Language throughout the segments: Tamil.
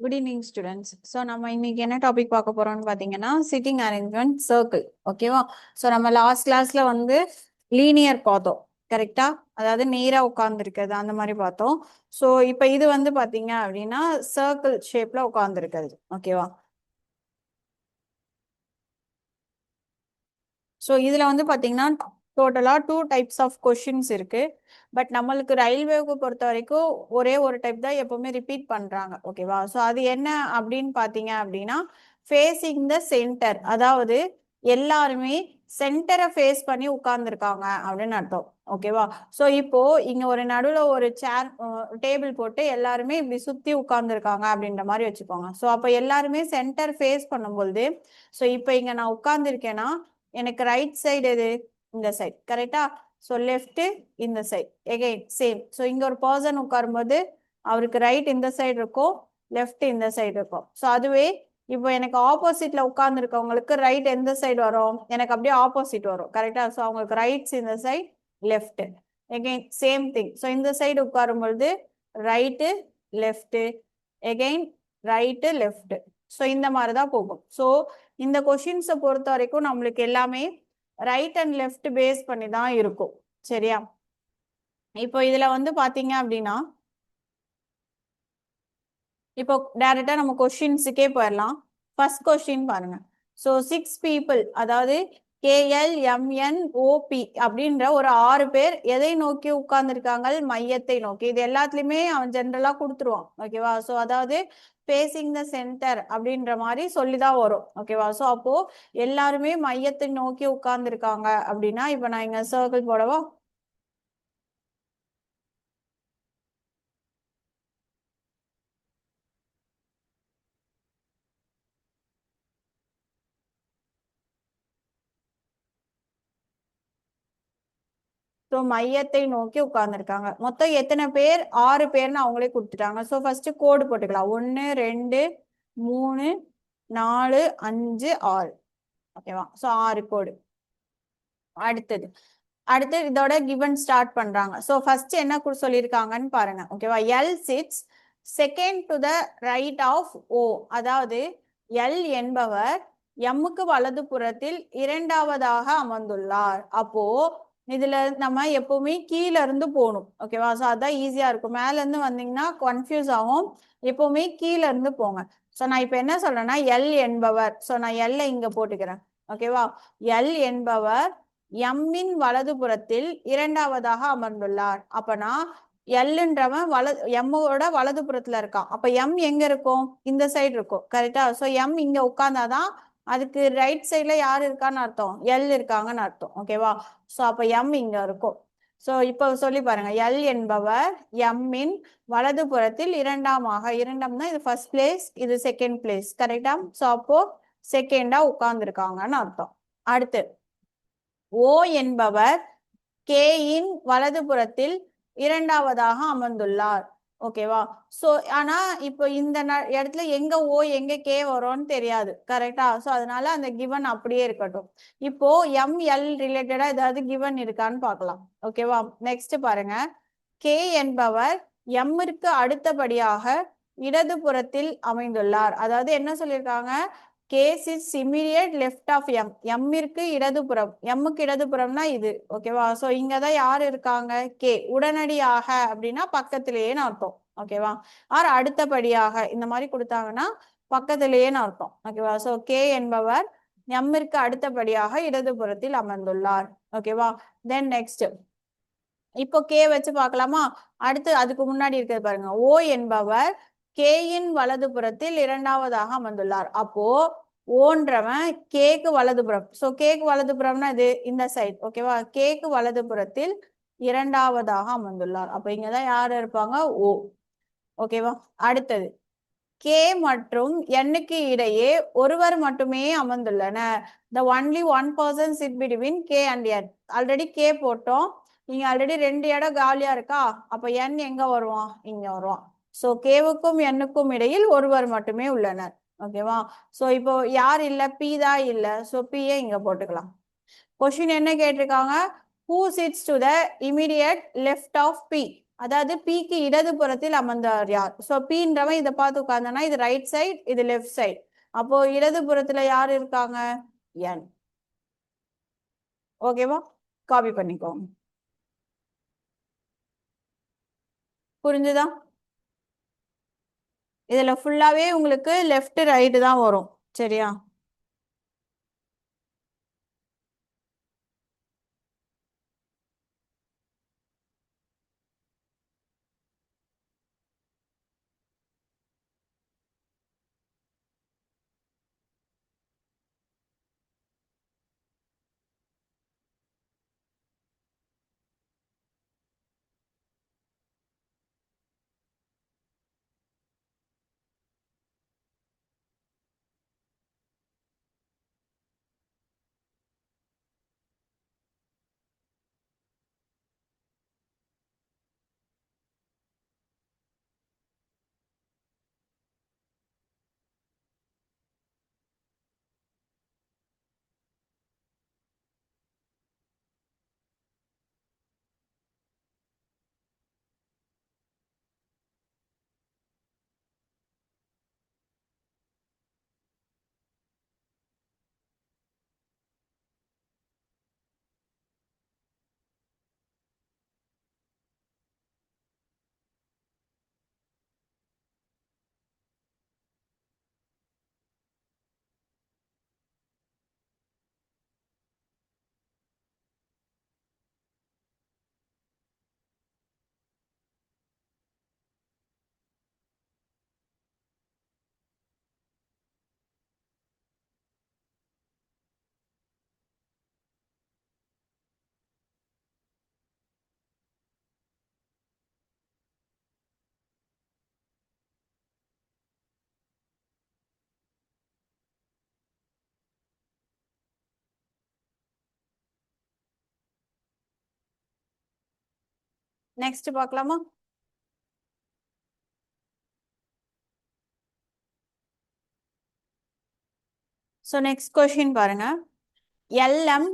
Good evening students. ஸோ நம்ம இன்னைக்கு என்ன டாபிக் பார்க்க போறோம்னு பார்த்தீங்கன்னா சிட்டிங் அரேஞ்ச்மெண்ட் சர்க்கிள். ஓகேவா? ஸோ நம்ம லாஸ்ட் கிளாஸ்ல வந்து லீனியர் பார்த்தோம், கரெக்டா? அதாவது நேரா உட்கார்ந்து இருக்கிறது அந்த மாதிரி பார்த்தோம். ஸோ இப்போ இது வந்து பார்த்தீங்க அப்படின்னா சர்க்கிள் ஷேப்ல உட்கார்ந்து இருக்கிறது. ஓகேவா? ஸோ இதுல வந்து பார்த்தீங்கன்னா டோட்டலா 2 டைப்ஸ் ஆஃப் கொஷின்ஸ் இருக்கு. பட் நம்மளுக்கு ரயில்வேவுக்கு பொறுத்த வரைக்கும் ஒரே ஒரு டைப் தான் எப்பவுமே ரிப்பீட் பண்றாங்க. ஓகேவா? ஸோ அது என்ன அப்படின்னு பார்த்தீங்க அப்படின்னா ஃபேஸிங் த சென்டர், அதாவது எல்லாருமே சென்டரை ஃபேஸ் பண்ணி உட்கார்ந்துருக்காங்க அப்படின்னு அர்த்தம். ஓகேவா? ஸோ இப்போ இங்க ஒரு நடுவில் ஒரு சேர் டேபிள் போட்டு எல்லாருமே இப்படி சுத்தி உட்கார்ந்துருக்காங்க அப்படின்ற மாதிரி வச்சுக்கோங்க. ஸோ அப்போ எல்லாருமே சென்டர் ஃபேஸ் பண்ணும்பொழுது, ஸோ இப்போ இங்க நான் உட்கார்ந்துருக்கேன்னா எனக்கு ரைட் சைடு எது? இந்த சைடு, கரெக்டா? ஸோ லெஃப்ட் இந்த சைடு, எகைன் சேம். ஸோ இங்க ஒரு பர்சன் உட்காரும்போது அவருக்கு ரைட் இந்த சைடு இருக்கும், லெஃப்ட் இந்த சைடு இருக்கும். ஸோ அதுவே இப்போ எனக்கு ஆப்போசிட்ல உட்கார்ந்து இருக்கவங்களுக்கு ரைட் எந்த சைடு வரும்? எனக்கு அப்படியே ஆப்போசிட் வரும், கரெக்டா? ஸோ அவங்களுக்கு ரைட்ஸ் இந்த side, left again same thing. So இந்த சைடு உட்காரும் பொழுது right left, again right left. So இந்த மாதிரி தான் போகும். ஸோ இந்த கொஷின்ஸை பொறுத்த வரைக்கும் நம்மளுக்கு எல்லாமே ரைட் அண்ட் லெஃப்ட் பேஸ் பண்ணி தான் இருக்கும், சரியா? இப்போ இதுல வந்து பாத்தீங்க அப்படின்னா இப்போ டைரக்டா நம்ம கொஸ்டின்ஸுக்கே போயிடலாம். ஃபர்ஸ்ட் கொஸ்டின் பாருங்க. ஸோ 6 பீப்புள், அதாவது KLMNOP அப்படின்ற ஒரு 6 பேர் எதை நோக்கி உட்கார்ந்துருக்காங்க? மையத்தை நோக்கி. இது எல்லாத்துலயுமே அவன் ஜென்ரலா கொடுத்துருவான். ஓகேவா? ஸோ அதாவது ஃபேசிங் த சென்டர் அப்படின்ற மாதிரி சொல்லிதான் வரும். ஓகேவா? ஸோ அப்போ எல்லாருமே மையத்தை நோக்கி உட்கார்ந்துருக்காங்க அப்படின்னா இப்போ நான் இங்க சர்க்கிள் போடவா? ஸோ மையத்தை நோக்கி உட்கார்ந்துருக்காங்க. மொத்தம் எத்தனை பேர்? 6 பேர்னு அவங்களே கொடுத்துட்டாங்க. ஸோ ஃபர்ஸ்ட் கோடு போட்டுக்கலாம். 1 2 3 4 5 6. ஓகேவா? ஸோ 6 கோடு. அடுத்தது இதோட கிவன் ஸ்டார்ட் பண்றாங்க. ஸோ ஃபர்ஸ்ட் என்ன சொல்லியிருக்காங்கன்னு பாருங்க. ஓகேவா? L sits second to the right of O, அதாவது எல் என்பவர் எம்முக்கு வலது புறத்தில் இரண்டாவதாக அமர்ந்துள்ளார். அப்போ இதுல நம்ம எப்பவுமே கீழ இருந்து போகணும். ஓகேவா? ஸோ அதான் ஈஸியா இருக்கும். மேல இருந்து வந்தீங்கன்னா கன்ஃபியூஸ் ஆகும். எப்பவுமே கீழ இருந்து போங்க. ஸோ நான் இப்ப என்ன சொல்றேன்னா எல் என்பவர், ஸோ நான் எல்ல இங்க போட்டுக்கிறேன். ஓகேவா? எல் என்பவர் எம்மின் வலது புறத்தில் இரண்டாவதாக அமர்ந்துள்ளார். அப்பனா எல்ன்றவன் எம்மோட வலது புறத்துல இருக்கான். அப்ப எம் எங்க இருக்கும்? இந்த சைடு இருக்கும், கரெக்டா? ஸோ எம் இங்க உட்கார்ந்தாதான் அதுக்கு ரைட் சைட்ல யாரு இருக்கான்னு அர்த்தம்? எல் இருக்காங்கன்னு அர்த்தம். ஓகேவா? ஸோ அப்ப எம் இங்க இருக்கும். ஸோ இப்போ சொல்லி பாருங்க. எல் என்பவர் எம்மின் வலது புறத்தில் இரண்டாம்னா இது ஃபர்ஸ்ட் பிளேஸ், இது செகண்ட் பிளேஸ், கரெக்டா? ஸோ அப்போ செகண்டா உட்கார்ந்துருக்காங்கன்னு அர்த்தம். அடுத்து ஓ என்பவர் கேயின் வலது புறத்தில் இரண்டாவதாக அமர்ந்துள்ளார். ஓகேவா? ஸோ ஆனா இப்போ இந்த இடத்துல எங்க ஓ எங்க கே வரும்னு தெரியாது, கரெக்டா? ஸோ அதனால அந்த கிவன் அப்படியே இருக்கட்டும். இப்போ எம்எல் ரிலேட்டடா ஏதாவது கிவன் இருக்கான்னு பார்க்கலாம். ஓகேவா? நெக்ஸ்ட் பாருங்க. கே என்பவர் எம்மிற்கு அடுத்தபடியாக இடது புறத்தில் அமைந்துள்ளார். அதாவது என்ன சொல்லியிருக்காங்க? K's is immediate left of M, எம்மிற்கு இடதுபுறம், எம்முக்கு இடதுபுறம்னா இது. ஓகேவா? ஸோ இங்கதான் யார் இருக்காங்க? கே. உடனடியாக அப்படின்னா பக்கத்திலேயேன்னு அர்த்தம். ஓகேவா? ஆர் அடுத்தபடியாக இந்த மாதிரி கொடுத்தாங்கன்னா பக்கத்திலேயேன்னு அர்த்தம். ஓகேவா? ஸோ கே என்பவர் எம்மிற்கு அடுத்தபடியாக இடதுபுறத்தில் அமர்ந்துள்ளார். ஓகேவா? தென் நெக்ஸ்ட் இப்போ கே வச்சு பார்க்கலாமா? அடுத்து அதுக்கு முன்னாடி இருக்கிறது பாருங்க. ஓ என்பவர் கேயின் வலது புறத்தில் இரண்டாவதாக அமர்ந்துள்ளார். அப்போ ஓன்றவன் கேக்கு வலதுபுறம். ஸோ கேக்கு வலதுபுறம்னா இது இந்த சைட். ஓகேவா? கேக்கு வலது புறத்தில் இரண்டாவதாக அமர்ந்துள்ளார். அப்ப இங்கதான் யாரு இருப்பாங்க? ஓ. ஓகேவா? அடுத்தது கே மற்றும் எண்ணுக்கு இடையே ஒருவர் மட்டுமே அமர்ந்துள்ளனர். The only one person sit between K and N. Already K போட்டோம். இங்க ஆல்ரெடி 2 இடம் காலியா இருக்கா? அப்ப என் எங்க வருவான்? இங்க வருவான். சோ கேவுக்கும் எண்ணுக்கும் இடையில் ஒருவர் மட்டுமே உள்ளனர். ஓகேவா? சோ இப்போ யார் இல்ல? பி தான் இல்ல. சோ பியை இங்க போட்டுக்கலாம். கொஸ்டின் என்ன கேட்டிருக்காங்க? Who sits to the immediate left of P? அதாவது பிக்கு இடது புறத்தில் அமர்ந்தார் யார்? ஸோ பீன்றவன் இதை பார்த்து உட்கார்ந்தானா இது ரைட் சைடு, இது லெஃப்ட் சைடு. அப்போ இடது புறத்துல யார் இருக்காங்க? என். ஓகேவா? காப்பி பண்ணிக்கோங்க. புரிஞ்சுதா? இதுல ஃபுல்லாவே உங்களுக்கு லெஃப்ட் ரைட்டு தான் வரும். சரியா? நெக்ஸ்ட் பார்க்கலாமா? ஸோ நெக்ஸ்ட் கொஸ்டின் பாருங்க. எல்எம்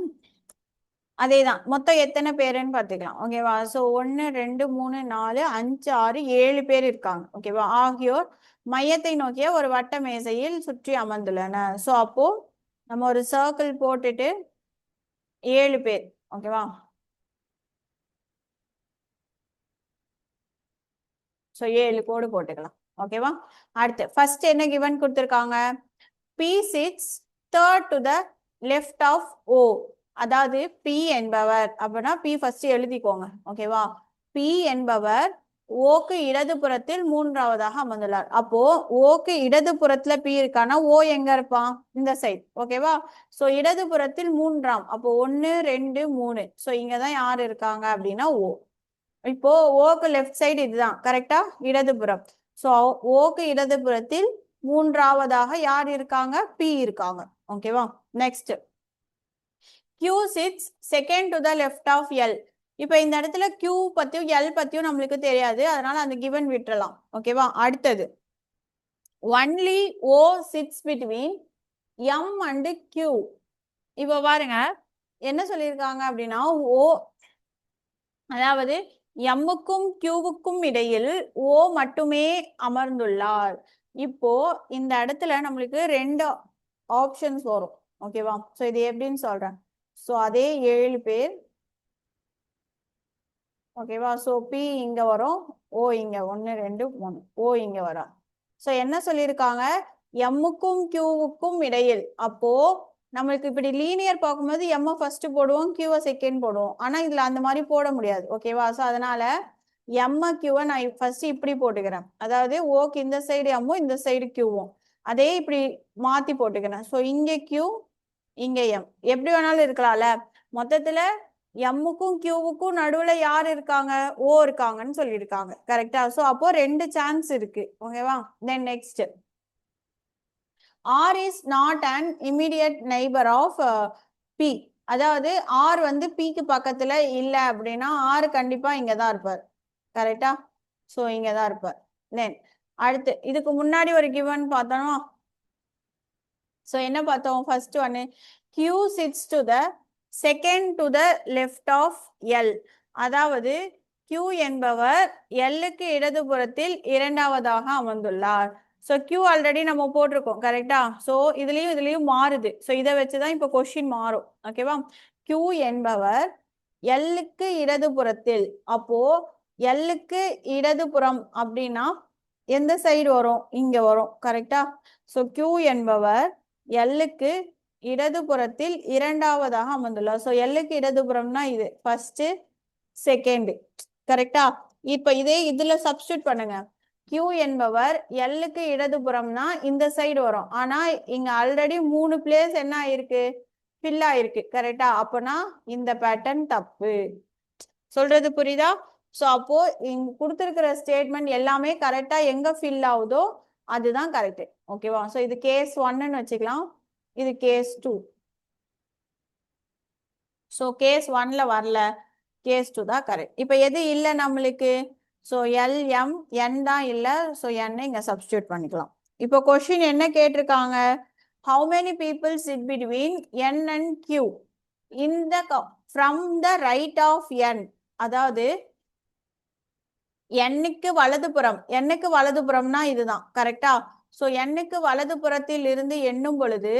அதேதான், மொத்தம் எத்தனை பேருன்னு பார்த்துக்கலாம். ஓகேவா? ஸோ 1 2 3 4 5 6 7 பேர் இருக்காங்க. ஓகேவா? ஆகியோர் மையத்தை நோக்கிய ஒரு வட்ட மேசையில் சுற்றி அமர்ந்துள்ளனர். ஸோ அப்போ நம்ம ஒரு சர்க்கிள் போட்டுட்டு 7 பேர். ஓகேவா? ஸோ 7 கோடு போட்டுக்கலாம். ஓகேவா? அடுத்து ஃபர்ஸ்ட் என்ன கிவன் கொடுத்துருக்காங்க? B sits third to the left of O. அதாவது பி என்பவர், அப்படின்னா பி ஃபர்ஸ்ட் எழுதிக்கோங்க. ஓகேவா? பி என்பவர் ஓக்கு இடது புறத்தில் மூன்றாவதாக அமர்ந்துள்ளார். அப்போ ஓக்கு இடது புறத்துல பி இருக்கானா ஓ எங்க இருப்பான்? இந்த சைட். ஓகேவா? சோ இடது புறத்தில் மூன்றாம், அப்போ 1 2 3. சோ இங்கதான் யார் இருக்காங்க அப்படின்னா ஓ. இப்போ ஓக்கு லெஃப்ட் சைடு இதுதான் கரெக்டா, இடதுபுறம். சோ ஓக்கு இடதுபுறத்தில் மூன்றாவதாக யார் இருக்காங்க? பி இருக்காங்க. ஓகேவா? Next Q sits second to the left of L. இப்போ இந்த இடத்துல Q பத்தியும் L பத்தியும் நம்மளுக்கு தெரியாது, அதனால அந்த given விட்டுறலாம். ஓகேவா? அடுத்தது only O sits between M and Q. இப்போ பாருங்க என்ன சொல்லியிருக்காங்க அப்படின்னா O, அதாவது எம்முக்கும் கியூவுக்கும் இடையில் ஓ மட்டுமே அமர்ந்துள்ளார். இப்போ இந்த இடத்துல நம்மளுக்கு 2 ஆப்ஷன்ஸ் வரும். ஓகேவா? சோ இது எப்படின்னு சொல்றேன். சோ அதே 7 பேர். ஓகேவா? சோ பி இங்க வரும், ஓ இங்க 1 2 3, ஓ இங்க வரும். சோ என்ன சொல்லியிருக்காங்க? எம்முக்கும் கியூவுக்கும் இடையில். அப்போ நம்மளுக்கு இப்படி லீனியர் பார்க்கும்போது எம் ஃபர்ஸ்ட் போடுவோம், கியூவை செகண்ட் போடுவோம். ஆனா இதுல அந்த மாதிரி போட முடியாது. ஓகேவா? சோ அதனால எம் கியூவை நான் ஃபர்ஸ்ட் இப்படி போட்டுக்கிறேன். அதாவது ஓக்கு இந்த சைடு எம்மும் இந்த சைடு கியூவும் அதே இப்படி மாத்தி போட்டுக்கிறேன். சோ இங்க கியூ இங்க எம் எப்படி வேணாலும் இருக்கலாம்ல. மொத்தத்துல எம்முக்கும் கியூவுக்கும் நடுவுல யார் இருக்காங்க? ஓ இருக்காங்கன்னு சொல்லியிருக்காங்க. கரெக்டா? சோ அப்போ 2 சான்ஸ் இருக்கு. ஓகேவா? Then next R is not an immediate neighbor of P. அதாவது R வந்து Pக்கு பக்கத்துல இல்ல அப்படின்னா R கண்டிப்பா இங்கதான் இருப்பார். கரெக்டா? சோ இங்கதான் இருப்பார். தென் அடுத்து இதுக்கு முன்னாடி ஒரு given பார்த்தோம். சோ என்ன பார்த்தோம்? ஃபர்ஸ்ட் ஒன்னு Q sits to the second to the left of L. அதாவது Q என்பவர் Lக்கு இடதுபுறத்தில் இரண்டாவதாக அமர்ந்துள்ளார். ஸோ Q ஆல்ரெடி நம்ம போட்டிருக்கோம் கரெக்டா. ஸோ இதுலயும் மாறுது. ஸோ இதை வச்சுதான் இப்போ கொஸ்டின் மாறும். ஓகேவா. Q என்பவர் Lக்கு இடதுபுறத்தில், அப்போ Lக்கு இடதுபுறம் அப்படின்னா எந்த சைடு வரும்? இங்க வரும் கரெக்டா. ஸோ Q என்பவர் Lக்கு இடதுபுறத்தில் இரண்டாவதாக அமர்ந்துள்ளார். ஸோ Lக்கு இடதுபுறம்னா இது ஃபர்ஸ்ட் செகண்ட் கரெக்டா. இப்ப இதே இதுல சப்ஸ்டியூட் பண்ணுங்க. Q என்பவர் Lக்கு இடதுபுறம்னா இந்த சைடு வரும். ஆனா இங்க ஆல்ரெடி 3 பிளேஸ் என்ன ஆயிருக்கு? ஃபில் ஆயிருக்கு கரெக்டா. அப்பனா இந்த பேட்டர்ன் தப்பு. சொல்றது புரியுதா? ஸோ அப்போ இங்க கொடுத்துருக்கிற ஸ்டேட்மெண்ட் எல்லாமே கரெக்டா எங்க ஃபில் ஆகுதோ அதுதான் கரெக்ட். ஓகேவா. ஸோ இது கேஸ் 1ன்னு வச்சுக்கலாம், இது கேஸ் 2. ஸோ கேஸ் 1ல வரல, கேஸ் 2 தான் கரெக்ட். இப்போ எது இல்லை நம்மளுக்கு? ஸோ LM N தான் இல்லை. ஸோ N இங்க சப்ஸ்டியூட் பண்ணிக்கலாம். இப்போ கொஸ்டின் என்ன கேட்டிருக்காங்க? How many people sit between N and Q in the from the right of N? அதாவது Nக்கு வலதுபுறம், Nக்கு வலதுபுறம்னா இதுதான் கரெக்டா. ஸோ Nக்கு வலதுபுறத்தில் இருந்து எண்ணும் பொழுது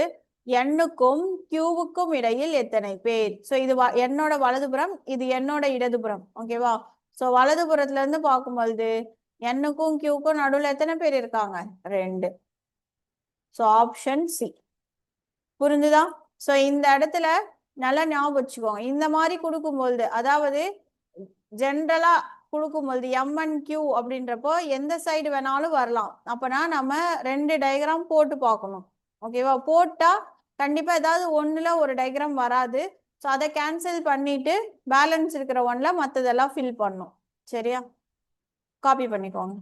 Nக்கும் Qவுக்கும் இடையில் எத்தனை பேர்? ஸோ இது என்னோட வலதுபுறம், இது என்னோட இடதுபுறம். ஓகேவா. ஸோ வலதுபுறத்துல இருந்து பார்க்கும்பொழுது Nக்கும் Qவுக்கும் நடுவில் எத்தனை பேர் இருக்காங்க? 2. So option C. புரிஞ்சுதா? ஸோ இந்த இடத்துல நல்லா ஞாபகம் வச்சுக்கோங்க. இந்த மாதிரி கொடுக்கும்பொழுது, அதாவது ஜென்ரலா கொடுக்கும்பொழுது M&Q அப்படின்றப்போ எந்த சைடு வேணாலும் வரலாம். அப்பனா நம்ம 2 டயக்ராம் போட்டு பார்க்கணும். ஓகேவா. போட்டா கண்டிப்பா ஏதாவது ஒண்ணுல ஒரு டயக்ராம் வராது. ஸோ அதை கேன்சல் பண்ணிட்டு பேலன்ஸ் இருக்கிற ஒன்ல மற்றதெல்லாம் ஃபில் பண்ணும். சரியா. காப்பி பண்ணிக்கோங்க.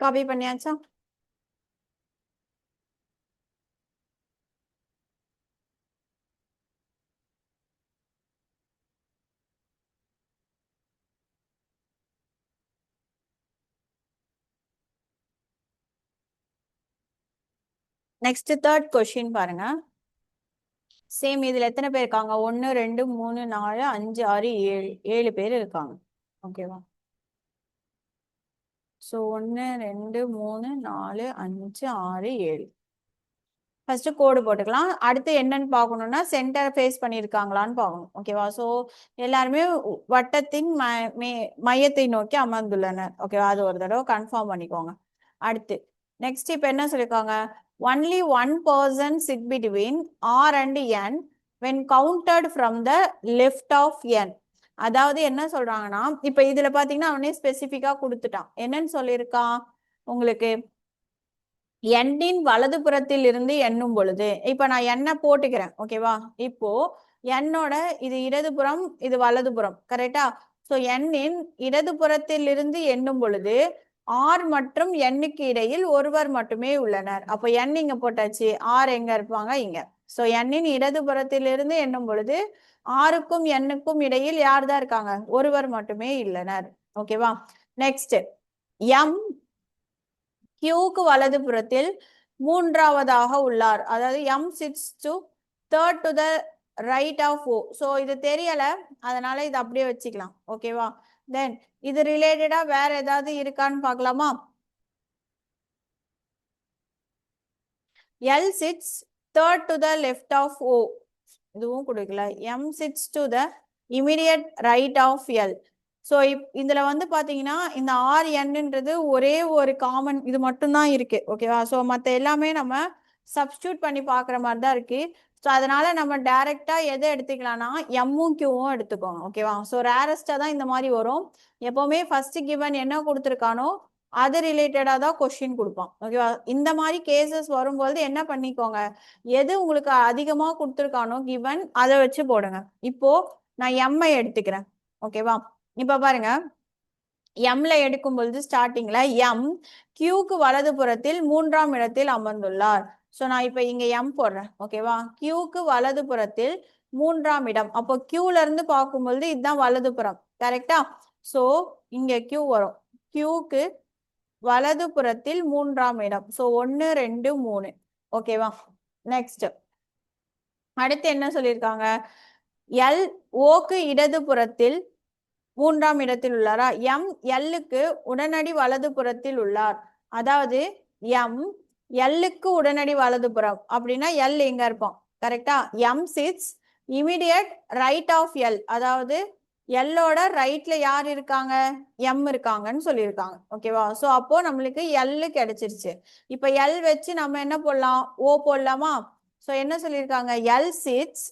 காப்பி பண்ணியாச்சா? நெக்ஸ்ட் தேர்ட் கொஸ்டின் பாருங்க. சேம் இதுல எத்தனை பேர் இருக்காங்க? 1 2 3 4 5 6 7 7 பேர் இருக்காங்க. ஓகேவா. ஸோ 1 2 3 4 5 6 7. ஃபர்ஸ்ட் கோடு போட்டுக்கலாம். அடுத்து என்னன்னு பார்க்கணும்னா சென்டர் ஃபேஸ் பண்ணியிருக்காங்களான்னு பார்க்கணும். ஓகேவா? ஸோ எல்லாருமே வட்டத்தின் மையத்தை நோக்கி அமர்ந்துள்ளனர். ஓகேவா? அது ஒரு தடவை கன்ஃபார்ம் பண்ணிக்கோங்க. அடுத்து நெக்ஸ்ட் இப்போ என்ன சொல்லியிருக்காங்க? Only one person sit between R and N when counted from the left of n. அதாவது என்ன சொல்றாங்கன்னா இப்ப இதுல பாத்தீங்கன்னா அவனே ஸ்பெசிபிக்கா கொடுத்துட்டான். என்னன்னு சொல்லியிருக்கான் உங்களுக்கு? எண்ணின் வலது புறத்தில் இருந்து எண்ணும் பொழுது இப்ப நான் எண்ணை போட்டுக்கிறேன். ஓகேவா? இப்போ எண்ணோட இது இடதுபுறம் இது வலதுபுறம். கரெக்டா? ஸோ எண்ணின் இடதுபுறத்தில் இருந்து எண்ணும் பொழுது ஆர் மற்றும் எண்ணுக்கு இடையில் ஒருவர் மட்டுமே உள்ளனர். அப்போ எண் இங்க போட்டாச்சு, ஆர் எங்க இருப்பாங்க? இங்க. ஸோ எண்ணின் இடதுபுறத்தில் இருந்து எண்ணும் பொழுது ஆருக்கும் எண்ணுக்கும் இடையில் யார் தான் இருக்காங்க? ஒருவர் மட்டுமே இல்லனர். ஓகேவா? நெக்ஸ்ட் எம் கியூக்கு வலது புறத்தில் மூன்றாவதாக உள்ளார். அதாவது M sits to third to the right of O. So இது தெரியல, அதனால இது அப்படியே வச்சுக்கலாம். ஓகேவா? தென் இது ரிலேட்டடா வேற ஏதாவது இருக்கான்னு பார்க்கலாமா? L sits third to the left of O. இதுவும் கொடுக்கல. M sits to the immediate right of L. So இதுல வந்து பாத்தீங்கன்னா இந்த ஆர் என்னன்றது ஒரே ஒரு காமன் இது மட்டும்தான் இருக்கு. ஓகேவா? ஸோ மற்ற எல்லாமே நம்ம சப்ஸ்டியூட் பண்ணி பார்க்குற மாதிரி தான் இருக்கு. ஸோ அதனால நம்ம டைரக்டா எதை எடுத்துக்கலாம்னா எம்மும் கியூவும் எடுத்துக்கோங்க. ஓகேவா? ஸோ ரேரஸ்டா தான் இந்த மாதிரி வரும். எப்பவுமே ஃபர்ஸ்ட் கிவன் என்ன கொடுத்துருக்கானோ அது ரிலேட்டடா தான் கொஸ்டின் கொடுப்பான். ஓகேவா? இந்த மாதிரி கேசஸ் வரும்போது என்ன பண்ணிக்கோங்க, எது உங்களுக்கு அதிகமா கொடுத்துருக்கானோ கிவன் அதை வச்சு போடுங்க. இப்போ நான் எம்ஐ எடுத்துக்கிறேன். ஓகேவா? இப்ப பாருங்க, எம்ல எடுக்கும் பொழுது ஸ்டார்டிங்ல எம் கியூக்கு வலது புறத்தில் மூன்றாம் இடத்தில் அமர்ந்துள்ளார். ஸோ நான் இப்ப இங்க எம் போடுறேன். ஓகேவா? கியூக்கு வலது புறத்தில் மூன்றாம் இடம். அப்போ கியூல இருந்து பார்க்கும்பொழுது இதுதான் வலது புறம். கரெக்டா? ஸோ இங்க கியூ வரும். கியூக்கு வலது புறத்தில் மூன்றாம் இடம். ஸோ 1 2 3. ஓகேவா? நெக்ஸ்ட் அடுத்து என்ன சொல்லியிருக்காங்க? எல் ஓக்கு இடது புறத்தில் மூன்றாம் இடத்தில் உள்ளாரா? எம் எல்லுக்கு உடனடி வலது புறத்தில் உள்ளார். அதாவது எம் எல்லுக்கு உடனடி வலது புறம் அப்படின்னா எல் எங்க இருப்பான்? கரெக்டா? M sits immediate right of L. அதாவது எல்லோட ரைட்ல யார் இருக்காங்க? எம் இருக்காங்கன்னு சொல்லியிருக்காங்க. ஓகேவா? ஸோ அப்போ நம்மளுக்கு எல்லு கிடைச்சிருச்சு. இப்ப எல் வச்சு நம்ம என்ன போடலாம்? ஓ போடலாமா? ஸோ என்ன சொல்லியிருக்காங்க? L sits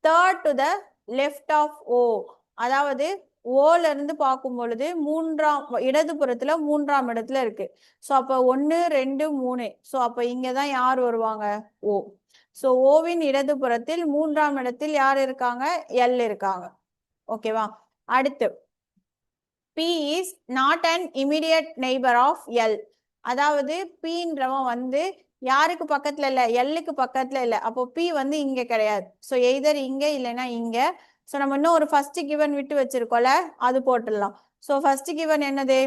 third to the left of O. அதாவது ஓல இருந்து பார்க்கும் பொழுது மூன்றாம் இடது புறத்துல மூன்றாம் இடத்துல இருக்கு. ஸோ அப்ப 1 2 3. ஸோ அப்ப இங்கதான் யார் வருவாங்க? ஓ. ஸோ ஓவின் இடது புறத்தில் மூன்றாம் இடத்தில் யார் இருக்காங்க? எல் இருக்காங்க. ஓகேவா? அடுத்து B is not an immediate neighbour of L. அதாவது பின்றவன் வந்து யாருக்கு பக்கத்துல இல்ல? எல்லுக்கு பக்கத்துல இல்ல. அப்போ பி வந்து இங்க கிடையாது. ஸோ எய்தர் இங்க இல்லைன்னா இங்க. ஸோ நம்ம இன்னும் ஒரு ஃபர்ஸ்ட் கிவன் விட்டு வச்சிருக்கோம்ல, அது போட்டுடலாம். ஸோ ஃபர்ஸ்ட் கிவன் என்னது?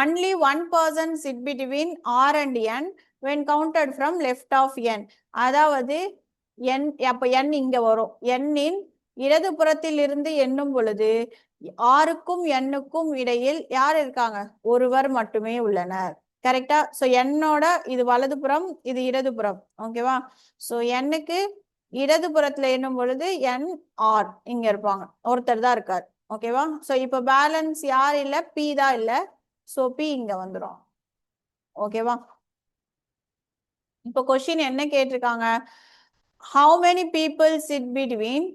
Only one person sit between R and N when counted from left of N. அதாவது என் அப்ப என் இங்க வரும். எண்ணின் இடது புறத்தில் இருந்து எண்ணும் பொழுது ஆருக்கும் எண்ணுக்கும் இடையில் யார் இருக்காங்க? ஒருவர் மட்டுமே உள்ளனர். கரெக்டா? ஸோ என்னோட இது வலதுபுறம், இது இடதுபுறம். ஓகேவா? ஸோ எண்ணுக்கு இடது புறத்துல எண்ணும் பொழுது என் ஆர் இங்க இருப்பாங்க, ஒருத்தர் தான் இருக்கார். ஓகேவா? ஸோ இப்போ பேலன்ஸ் யார் இல்ல? பி தான் இல்ல. ஸோ பி இங்க வந்துடும். ஓகேவா? இப்போ கொஸ்டின் என்ன கேட்டிருக்காங்க? How many people sit between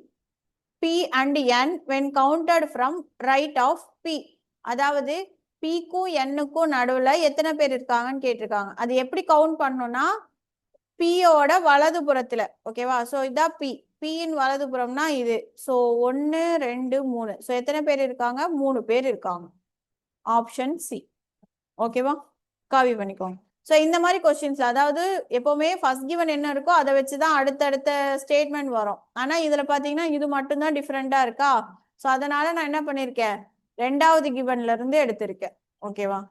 B and N when counted from right of B. அதாவது பிக்கும் எண்ணுக்கும் நடுவுல எத்தனை பேர் இருக்காங்கன்னு கேட்டிருக்காங்க. அது எப்படி கவுண்ட் பண்ணணும்னா பியோட வலது புறத்துல. ஓகேவா? ஸோ இதான் பி. பியின் வலது புறம்னா இது. ஸோ 1 2 3. ஸோ எத்தனை பேர் இருக்காங்க? 3 பேர் இருக்காங்க. Option C. ஓகேவா? காவி பண்ணிக்கோங்க. ஸோ இந்த மாதிரி கொஸ்டின்ஸ், அதாவது எப்பவுமே ஃபர்ஸ்ட் கிவன் என்ன இருக்கோ அதை வச்சுதான் அடுத்தடுத்த ஸ்டேட்மெண்ட் வரும். ஆனா இதுல பாத்தீங்கன்னா இது மட்டும்தான் டிஃப்ரெண்டா இருக்கா? ஸோ அதனால நான் என்ன பண்ணிருக்கேன்? ரெண்டாவது கிவன்ல இருந்து எடுத்திருக்கேன். ஓகேவா?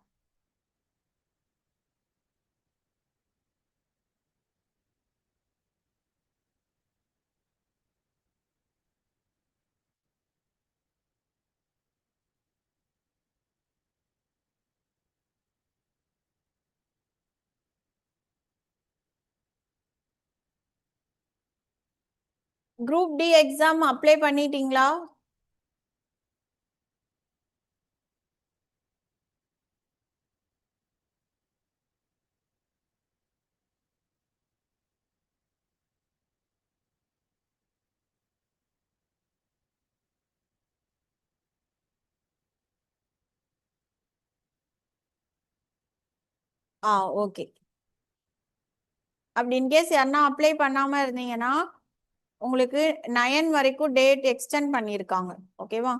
குரூப் டி எக்ஸாம் அப்ளை பண்ணிட்டீங்களா? ஓகே. அப்படி இன்கேஸ் யாருன்னா அப்ளை பண்ணாம இருந்தீங்கன்னா உங்களுக்கு 9 வரைக்கும் டேட் எக்ஸ்டெண்ட் பண்ணியிருக்காங்க. ஓகேவா?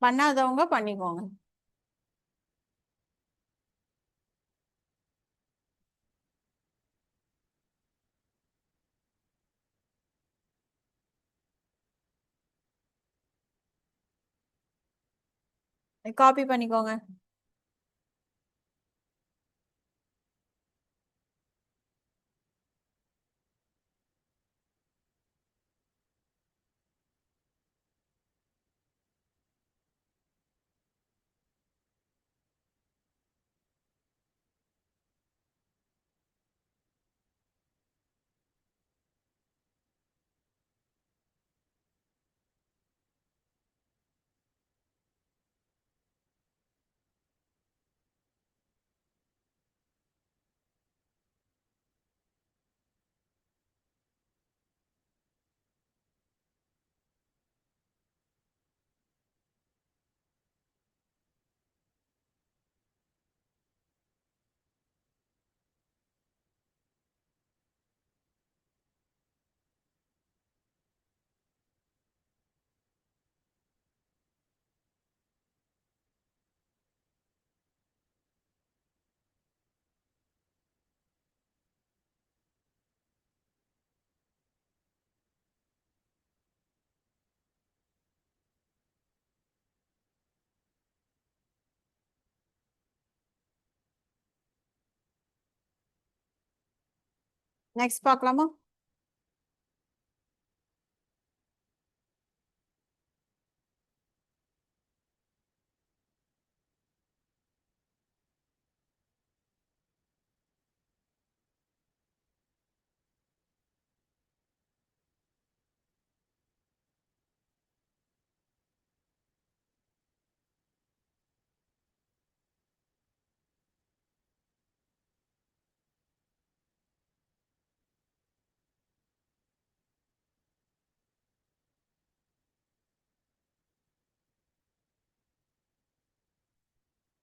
பண்ணாதவங்க பண்ணிக்கோங்க. காப்பி பண்ணிக்கோங்க. நெக்ஸ்ட் பார்க்கலாமா?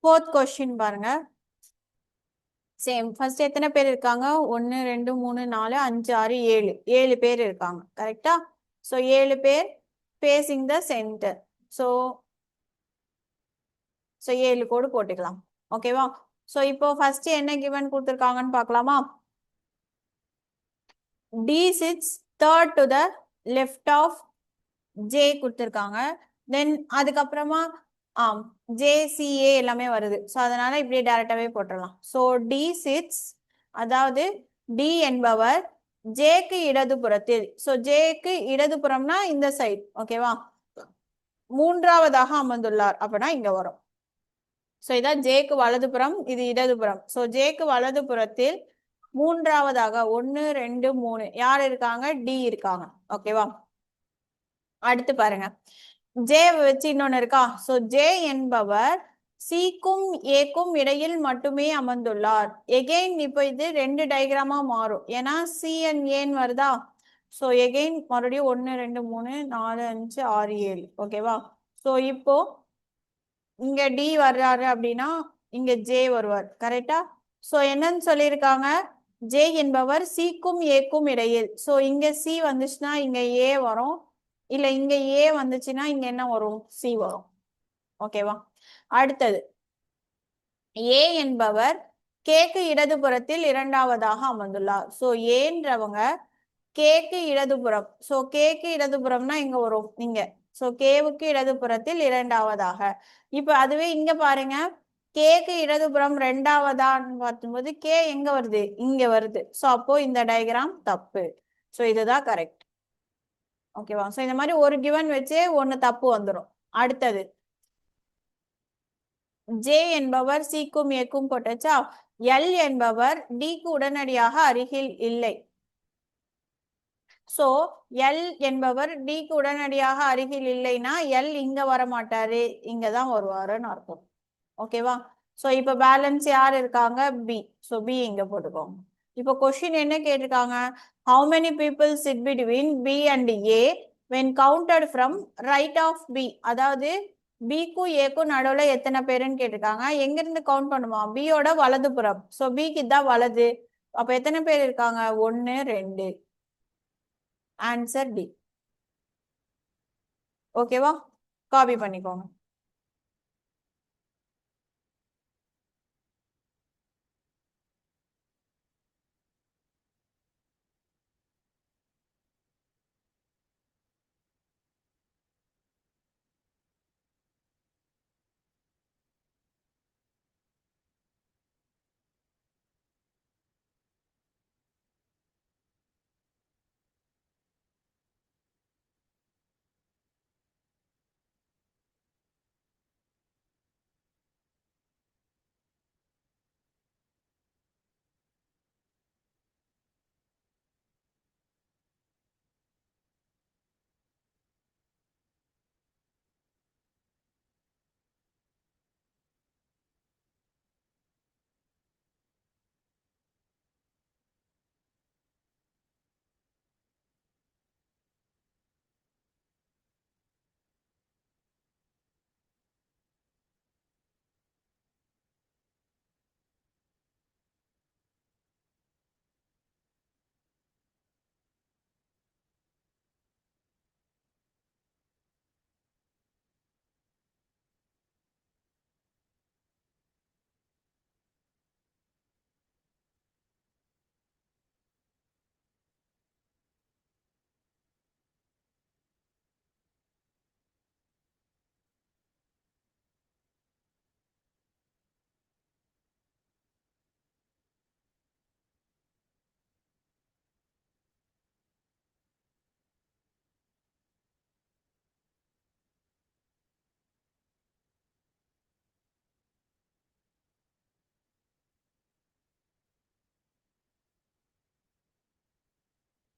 ஃபோர்த் கொஸ்டின் பாருங்க. சேம். ஃபர்ஸ்ட் எத்தனை பேர் இருக்காங்க? 1 2 3 4 5 6 7 7 பேர் இருக்காங்க. கரெக்டா? ஸோ 7 பேர் ஃபேஸிங் த சென்டர். ஸோ 7 கோடு போட்டுக்கலாம். ஓகேவா? ஸோ இப்போ ஃபர்ஸ்ட் என்ன கிவன் கொடுத்துருக்காங்கன்னு பார்க்கலாமா? D sits third to the left of J கொடுத்துருக்காங்க. தென் அதுக்கப்புறமா ஜேசிஏ எல்லாமே வருது. ஸோ அதனால இப்படியே டைரக்டாவே போட்டுடலாம். ஸோ டி சிட்ஸ், அதாவது டி என்பவர் ஜேக்கு இடதுபுறத்தில். ஸோ ஜேக்கு இடதுபுறம்னா இந்த சைட். ஓகேவா? மூன்றாவதாக அமர்ந்துள்ளார் அப்படின்னா இங்க வரும். ஸோ இதான் ஜேக்கு வலதுபுறம், இது இடதுபுறம். ஸோ ஜேக்கு வலதுபுறத்தில் மூன்றாவதாக 1 2 3 யார் இருக்காங்க? டி இருக்காங்க. ஓகேவா? அடுத்து பாருங்க, ஜே வச்சு இன்னொன்னு இருக்கா? சோ ஜே என்பவர் சிக்கும் ஏக்கும் இடையில் மட்டுமே அமர்ந்துள்ளார். எகெயின் இப்போ இது 2 டயக்ராமா மாறும். ஏன்னா சி அண்ட் ஏன் வருதா? சோ எகெயின் மறுபடியும் 1 2 3 4 5 6 7. ஓகேவா? சோ இப்போ இங்க டி வர்றாரு அப்படின்னா இங்க ஜே வருவார். கரெக்டா? சோ என்னன்னு சொல்லியிருக்காங்க? ஜே என்பவர் சிக்கும் ஏக்கும் இடையில். சோ இங்க சி வந்துச்சுன்னா இங்க ஏ வரும். இல்ல இங்க ஏ வந்துச்சுன்னா இங்க என்ன வரும்? சி வரும். ஓகேவா? அடுத்தது, ஏ என்பவர் கேக்கு இடதுபுறத்தில் இரண்டாவதாக அமர்ந்துள்ளார். சோ ஏன்றவங்க கேக்கு இடதுபுறம். சோ கேக்கு இடதுபுறம்னா இங்க வரும் இங்க. சோ கேவுக்கு இடதுபுறத்தில் இரண்டாவதாக. இப்ப அதுவே இங்க பாருங்க, கேக்கு இடதுபுறம் ரெண்டாவதான்னு பார்க்கும்போது கே எங்க வருது? இங்க வருது. சோ அப்போ இந்த டயக்ராம் தப்பு. சோ இதுதான் கரெக்ட். ஓகேவா? ஸோ இந்த மாதிரி ஒரு கிவன் வச்சே ஒன்று தப்பு வந்துடும். அடுத்தது ஜே என்பவர் சிக்கும் ஏக்கும் போட்டுச்சா, எல் என்பவர் டிக்கு உடனடியாக அருகில் இல்லை. சோ எல் என்பவர் டிக்கு உடனடியாக அருகில் இல்லைன்னா எல் இங்க வர மாட்டாரு, இங்கதான் வருவாருன்னு அர்த்தம். ஓகேவா? சோ இப்ப பேலன்ஸ் யார் இருக்காங்க? பி. சோ பி இங்க போட்டுக்கோங்க. இப்போ கொஸ்டின் என்ன கேட்டிருக்காங்க? How many people sit between B and A when counted from right of B. அதாவது பிக்கும் ஏக்கும் நடுவுல எத்தனை பேருன்னு கேட்டிருக்காங்க. எங்க இருந்து கவுண்ட் பண்ணுமா? பியோட வலதுபுறம். சோ பிக்கு தான் வலது. அப்ப எத்தனை பேர் இருக்காங்க? 1 2. Answer D. ஓகேவா? காப்பி பண்ணிக்கோங்க.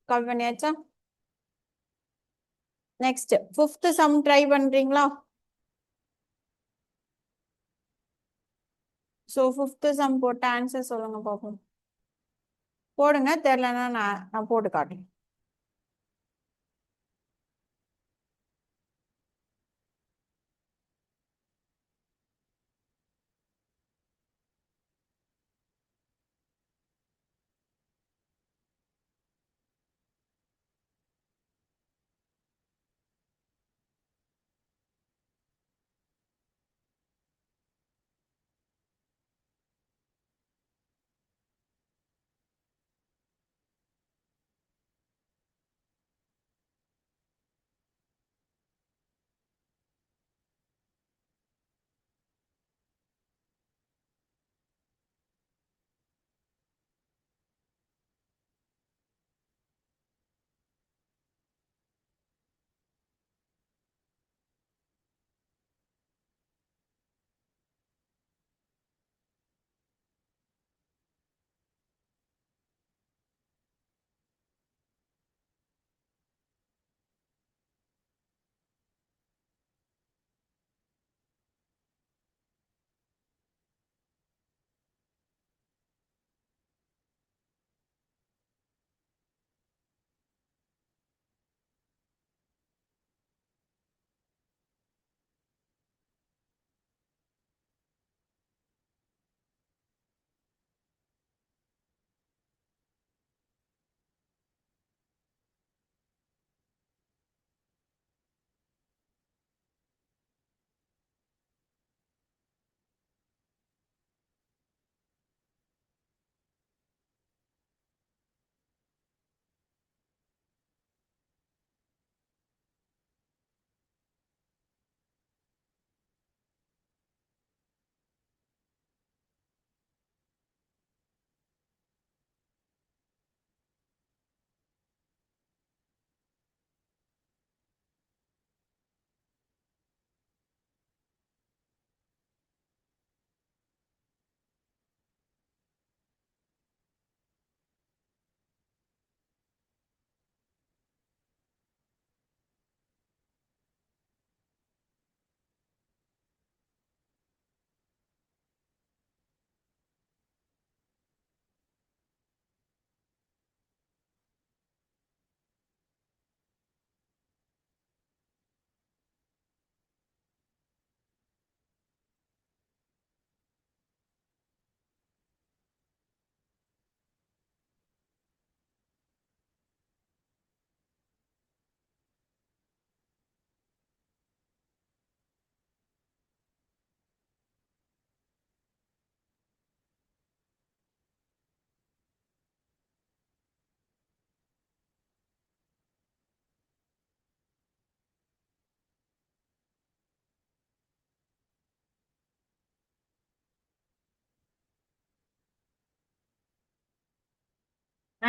காப்பி பண்ணியாச்சா? நெக்ஸ்ட் 5th சம் ட்ரை பண்றீங்களா? ஸோ 5th சம் போட்ட ஆன்சர் சொல்லுங்க பார்ப்போம். போடுங்க, தெரியலன்னா நான் போட்டு காட்டுறேன்.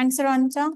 ஆன்சர் வந்துச்சா?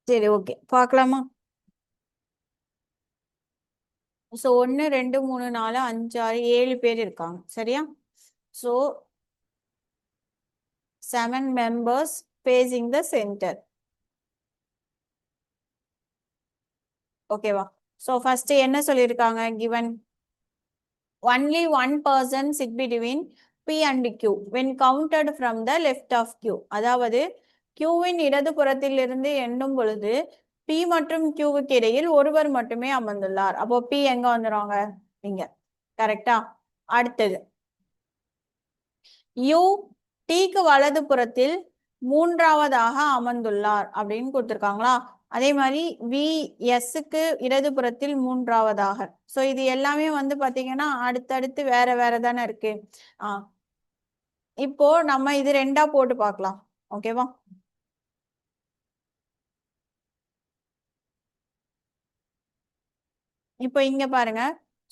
சரி, ஓகே, பார்க்கலாமா? ஸோ 1 2 3 4 5 6 7 பேர் இருக்காங்க, சரியா? So 7 members facing the center. ஓகேவா? ஸோ ஃபர்ஸ்ட் என்ன சொல்லியிருக்காங்க? given only one person sit between P and Q when counted from the left of Q. அதாவது Qவின் இடது புறத்திலிருந்து எண்ணும் பொழுது P மற்றும் Qவுக்கு இடையில் ஒருவர் மட்டுமே அமர்ந்துள்ளார். அப்போ P எங்க வந்துருவாங்க? இங்க. கரெக்டா? அடுத்தது U Tக்கு வலது புறத்தில் மூன்றாவதாக அமர்ந்துள்ளார் அப்படின்னு கொடுத்துருக்காங்களா? அதே மாதிரி வி எஸ்க்கு இடது புறத்தில் மூன்றாவதாக. ஸோ இது எல்லாமே வந்து பாத்தீங்கன்னா அடுத்தடுத்து வேற வேற தானே இருக்கு. இப்போ நம்ம இது ரெண்டா போட்டு பார்க்கலாம். ஓகேவா? இப்போ இங்க பாருங்க.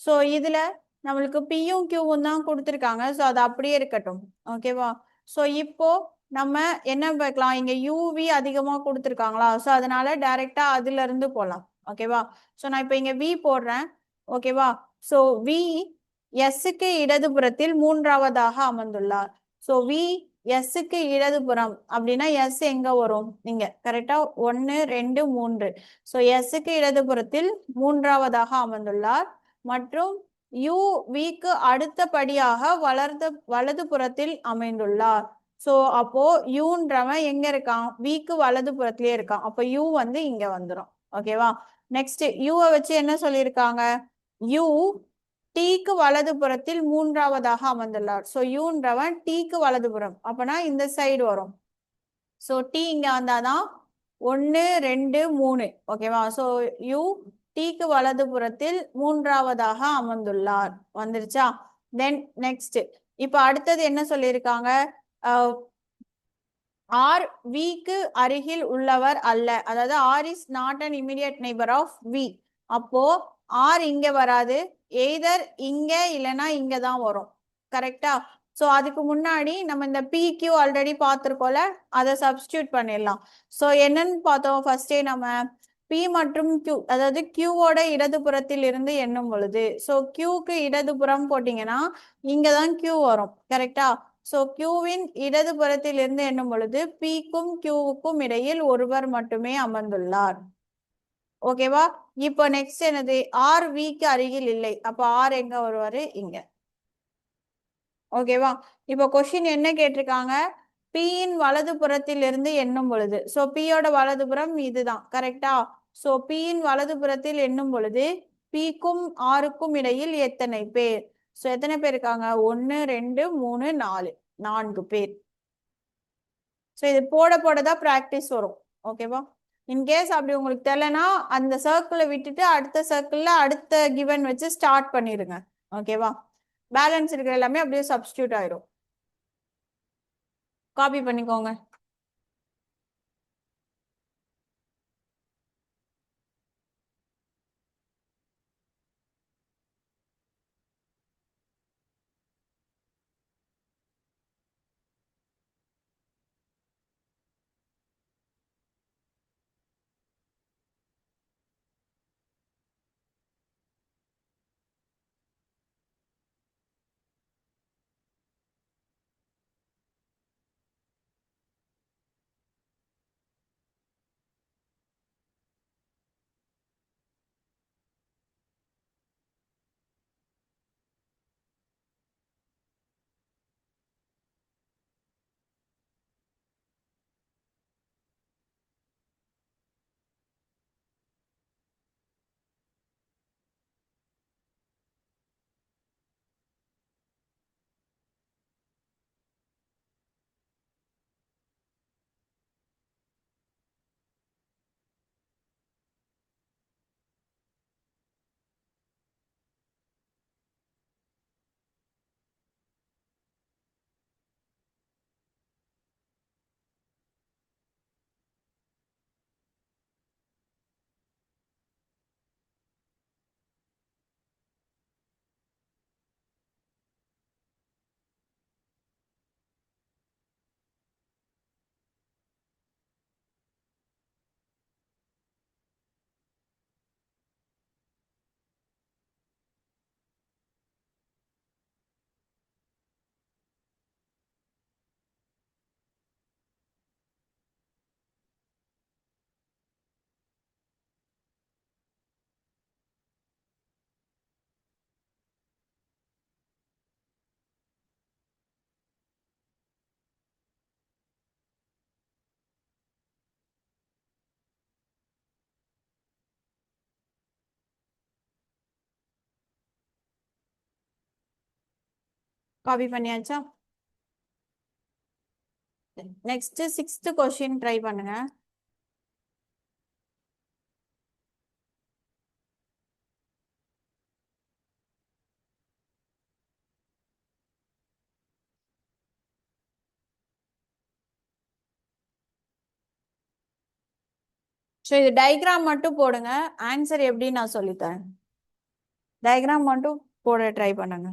ஸோ இதுல நம்மளுக்கு பியும் கியூவும் தான் கொடுத்துருக்காங்க. ஸோ அது அப்படியே இருக்கட்டும். ஓகேவா? ஸோ இப்போ நம்ம என்ன பார்க்கலாம்? இங்க யூவி அதிகமா கொடுத்துருக்காங்களா? ஸோ அதனால டைரக்டா அதுல இருந்து போகலாம். ஓகேவா? ஸோ நான் இப்போ இங்க வி போடுறேன். ஓகேவா? ஸோ வி எஸ்க்கு இடதுபுறத்தில் மூன்றாவதாக அமர்ந்துள்ளார். ஸோ வி எஸ்க்கு இடதுபுறம் அப்படின்னா எஸ் எங்க வரும்? நீங்க கரெக்டா 1 2 3. ஸோ எஸ்க்கு இடதுபுறத்தில் மூன்றாவதாக அமர்ந்துள்ளார் மற்றும் யூ விக்கு அடுத்தபடியாக வலது புறத்தில் அமைந்துள்ளார். ஸோ அப்போ யூன்றவன் எங்க இருக்கான்? விக்கு வலது புறத்திலே இருக்கான். அப்போ யூ வந்து இங்க வந்துடும். ஓகேவா? நெக்ஸ்ட் யூவை வச்சு என்ன சொல்லியிருக்காங்க? யூ டீக்கு வலது புறத்தில் மூன்றாவதாக அமர்ந்துள்ளார். ஸோ யூன்றவன் டீக்கு வலதுபுறம், அப்பனா இந்த சைடு வரும். ஸோ டி இங்க வந்தாதான் 1 2 3. ஓகேவா? ஸோ யூ டீக்கு வலது புறத்தில் மூன்றாவதாக அமர்ந்துள்ளார். வந்துருச்சா? தென் நெக்ஸ்ட் இப்ப அடுத்தது என்ன சொல்லியிருக்காங்க? ஆர் விக்கு அருகில் உள்ளவர் அல்ல. அதாவது R is not an immediate neighbour of V. அப்போ ஆர் இங்க வராது, எய்தர் இங்க இல்லைன்னா இங்க தான் வரும். கரெக்டா? ஸோ அதுக்கு முன்னாடி நம்ம இந்த PQ ஆல்ரெடி பார்த்துருக்கோம்ல, அதை சப்ஸ்டியூட் பண்ணிடலாம். ஸோ என்னன்னு பார்த்தோம் ஃபர்ஸ்டே நம்ம P மற்றும் Q, அதாவது Qவோட இடதுபுறத்தில் இருந்து எண்ணும் பொழுது, ஸோ Qக்கு இடதுபுறம் போட்டிங்கன்னா இங்க தான் Q வரும். கரெக்டா? ஸோ Qவின் இடதுபுறத்தில் இருந்து எண்ணும் பொழுது Pக்கும் Qவுக்கும் இடையில் ஒருவர் மட்டுமே அமர்ந்துள்ளார். ஓகேவா? இப்போ நெக்ஸ்ட் என்னது? ஆர் விக்கு அருகில் இல்லை. அப்போ ஆர் எங்க வருவாரு? இங்க. ஓகேவா? இப்போ கொஸ்டின் என்ன கேட்டிருக்காங்க? பியின் வலது புறத்தில் இருந்து எண்ணும் பொழுது, ஸோ பியோட வலதுபுறம் இதுதான். கரெக்டா? ஸோ பியின் வலது புறத்தில் எண்ணும் பொழுது பிக்கும் ஆருக்கும் இடையில் எத்தனை பேர்? ஸோ எத்தனை பேர் இருக்காங்க? 1 2 3 4, 4 பேர். ஸோ இது போட போட தான் ப்ராக்டிஸ் வரும். ஓகேவா? இன்கேஸ் அப்படி உங்களுக்கு தெரியலனா அந்த சர்க்கிளை விட்டுட்டு அடுத்த சர்க்கிள்ல அடுத்த கிவன் வச்சு ஸ்டார்ட் பண்ணிடுங்க. ஓகேவா? பேலன்ஸ் இருக்கிற எல்லாமே அப்படியே சப்ஸ்டியூட் ஆயிடும். காப்பி பண்ணிக்கோங்க. காப்பி பண்ணியாச்சா? நெக்ஸ்ட் 6th கொஸ்டின் ட்ரை பண்ணுங்க. ஸோ இது டயக்ராம் மட்டும் போடுங்க. ஆன்சர் எப்படி நான் சொல்லித்தரேன். டயக்ராம் மட்டும் போட ட்ரை பண்ணுங்க.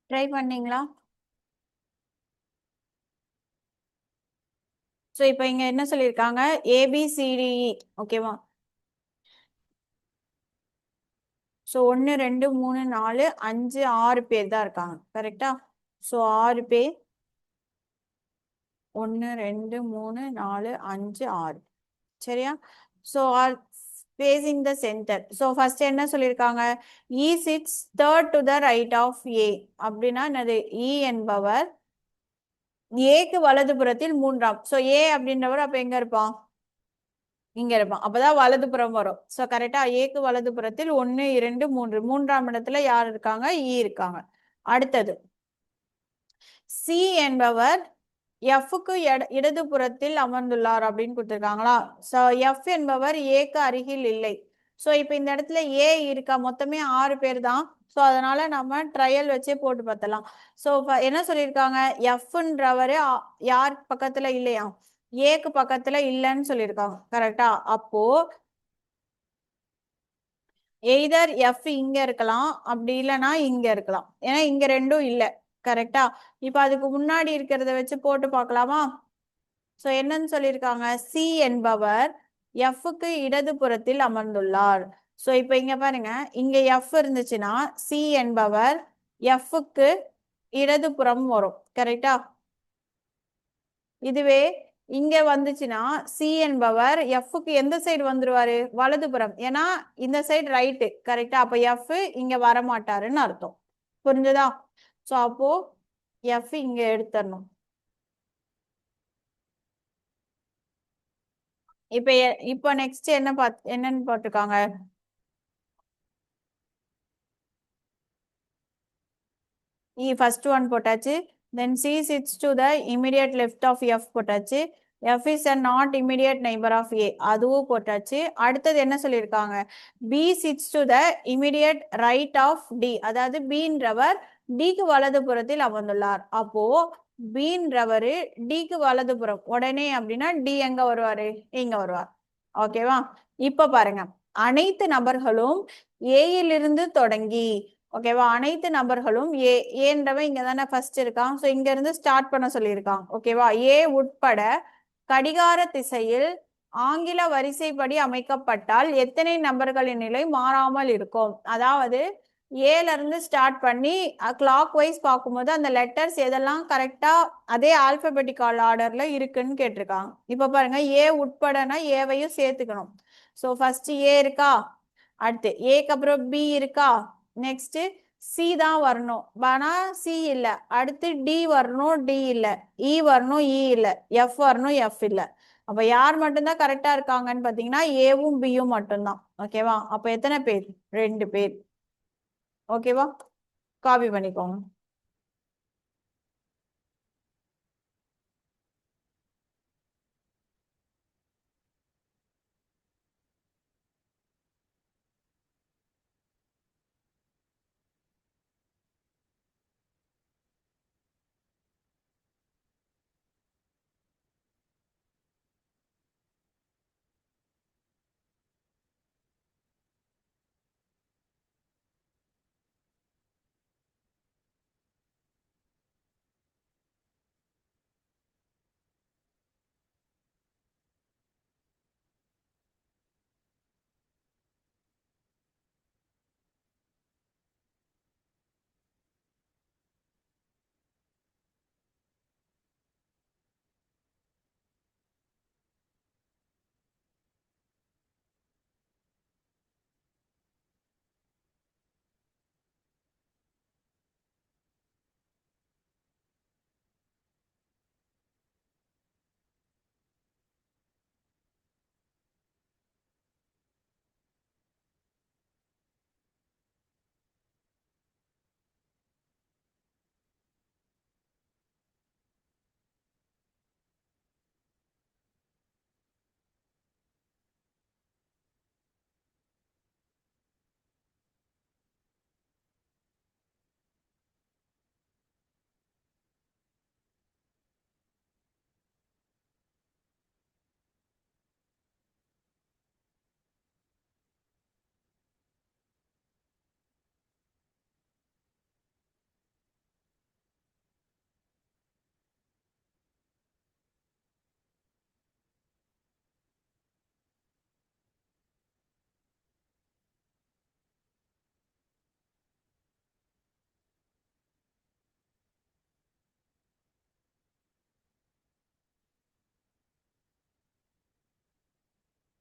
ட்ரை பண்ணீங்களா? ஸோ இப்போ இங்க என்ன சொல்லியிருக்காங்க? ஏபிசிடிஇ. ஓகேவா? ஸோ 1 2 3 4 5 6 பேர் தான் இருக்காங்க. கரெக்டா? ஸோ 6 பேர். 1 2 3 4 5 6. சரியா? So R facing the centre. So first என்ன சொல்லியிருக்காங்க? E sits third to the right of A. அப்படின்னா என்னது? இ என்பவர் ஏக்கு வலதுபுறத்தில் மூன்றாம். ஸோ ஏ அப்படின்றவர் அப்ப எங்க இருப்பான்? இங்க இருப்பான். அப்பதான் வலதுபுறம் வரும். ஸோ கரெக்டா? ஏக்கு வலதுபுறத்தில் 1 2 3. மூன்றாம் இடத்துல யார் இருக்காங்க? இ இருக்காங்க. அடுத்தது சி என்பவர் எஃப்க்கு இடதுபுறத்தில் அமர்ந்துள்ளார் அப்படின்னு கொடுத்துருக்காங்களா? ஸோ எஃப் என்பவர் ஏக்கு அருகில் இல்லை. ஸோ இப்போ இந்த இடத்துல ஏ இருக்கா? மொத்தமே 6 பேர் தான். ஸோ அதனால நம்ம ட்ரையல் வச்சே போட்டு பார்த்தலாம். ஸோ என்ன சொல்லியிருக்காங்க? எஃப்ன்றவரு யார் பக்கத்துல இல்லையா? ஏக்கு பக்கத்துல இல்லைன்னு சொல்லியிருக்காங்க. கரெக்டா? அப்போ எய்தர் எஃப் இங்க இருக்கலாம், அப்படி இல்லைன்னா இங்க இருக்கலாம். ஏன்னா இங்க ரெண்டும் இல்லை. கரெக்டா? இப்ப அதுக்கு முன்னாடி இருக்கிறத வச்சு போட்டு பார்க்கலாமா? ஸோ என்னன்னு சொல்லியிருக்காங்க? சி என்பவர் எஃப்க்கு இடதுபுறத்தில் அமர்ந்துள்ளார். ஸோ இப்போ இங்க பாருங்க, இங்க எஃப் இருந்துச்சுன்னா சி என்பவர் எஃப்க்கு இடதுபுறம் வரும். கரெக்டா? இதுவே இங்க வந்துச்சுன்னா சி என்பவர் எஃப்க்கு எந்த சைடு வந்துருவாரு? வலதுபுறம். ஏன்னா இந்த சைடு ரைட்டு, கரெக்டா? அப்ப எஃப் இங்க வரமாட்டாருன்னு அர்த்தம். புரிஞ்சுதா? சோ அப்போ எஃப் இங்க எடுத்துடணும். இப்ப நெக்ஸ்ட் என்னன்னு போட்டிருக்காங்க? ஃபர்ஸ்ட் ஒன் போட்டாச்சு. Then C sits to the immediate left of F போட்டாச்சு. F is a not immediate neighbour of A, அதுவும் போட்டாச்சு. அடுத்தது என்ன சொல்லியிருக்காங்க? B sits to the immediate right of T, அதாவது பீன்றவர் டிக்கு வலதுபுறத்தில் அமர்ந்துள்ளார். அப்போ பீன்றவரு டிக்கு வலதுபுறம் உடனே அப்படின்னா டி எங்க வருவாரு? இங்க வருவார். ஓகேவா? இப்ப பாருங்க, அனைத்து நபர்களும் ஏயிலிருந்து தொடங்கி, ஓகேவா, அனைத்து நபர்களும் ஏன்றவன் இங்க தானே ஃபர்ஸ்ட் இருக்கான். ஸோ இங்க இருந்து ஸ்டார்ட் பண்ண சொல்லியிருக்கான். ஓகேவா? ஏ உட்பட கடிகார திசையில் ஆங்கில வரிசைப்படி அமைக்கப்பட்டால் எத்தனை நபர்களின் நிலை மாறாமல் இருக்கும்? அதாவது ஏல இருந்து ஸ்டார்ட் பண்ணி கிளாக் வைஸ் பார்க்கும்போது அந்த லெட்டர்ஸ் எதெல்லாம் கரெக்டா அதே ஆல்பபெட்டிக்கல் ஆர்டர்ல இருக்குன்னு கேட்டிருக்காங்க. இப்ப பாருங்க, ஏ உட்படனா ஏவையும் சேர்த்துக்கணும். ஸோ ஃபர்ஸ்ட் ஏ இருக்கா, அடுத்து ஏக்கு அப்புறம் பி இருக்கா, நெக்ஸ்ட் சி தான் வரணும், ஆனா சி இல்ல. அடுத்து டி வரணும், டி இல்ல. இ வரணும், இ இல்ல. எஃப் வரணும், எஃப் இல்ல. அப்ப யார் மட்டும்தான் கரெக்டா இருக்காங்கன்னு பாத்தீங்கன்னா ஏவும் பியும் மட்டும்தான். ஓகேவா? அப்ப எத்தனை பேர்? 2 பேர். ஓகேவா? காப்பி பண்ணிக்கோங்க.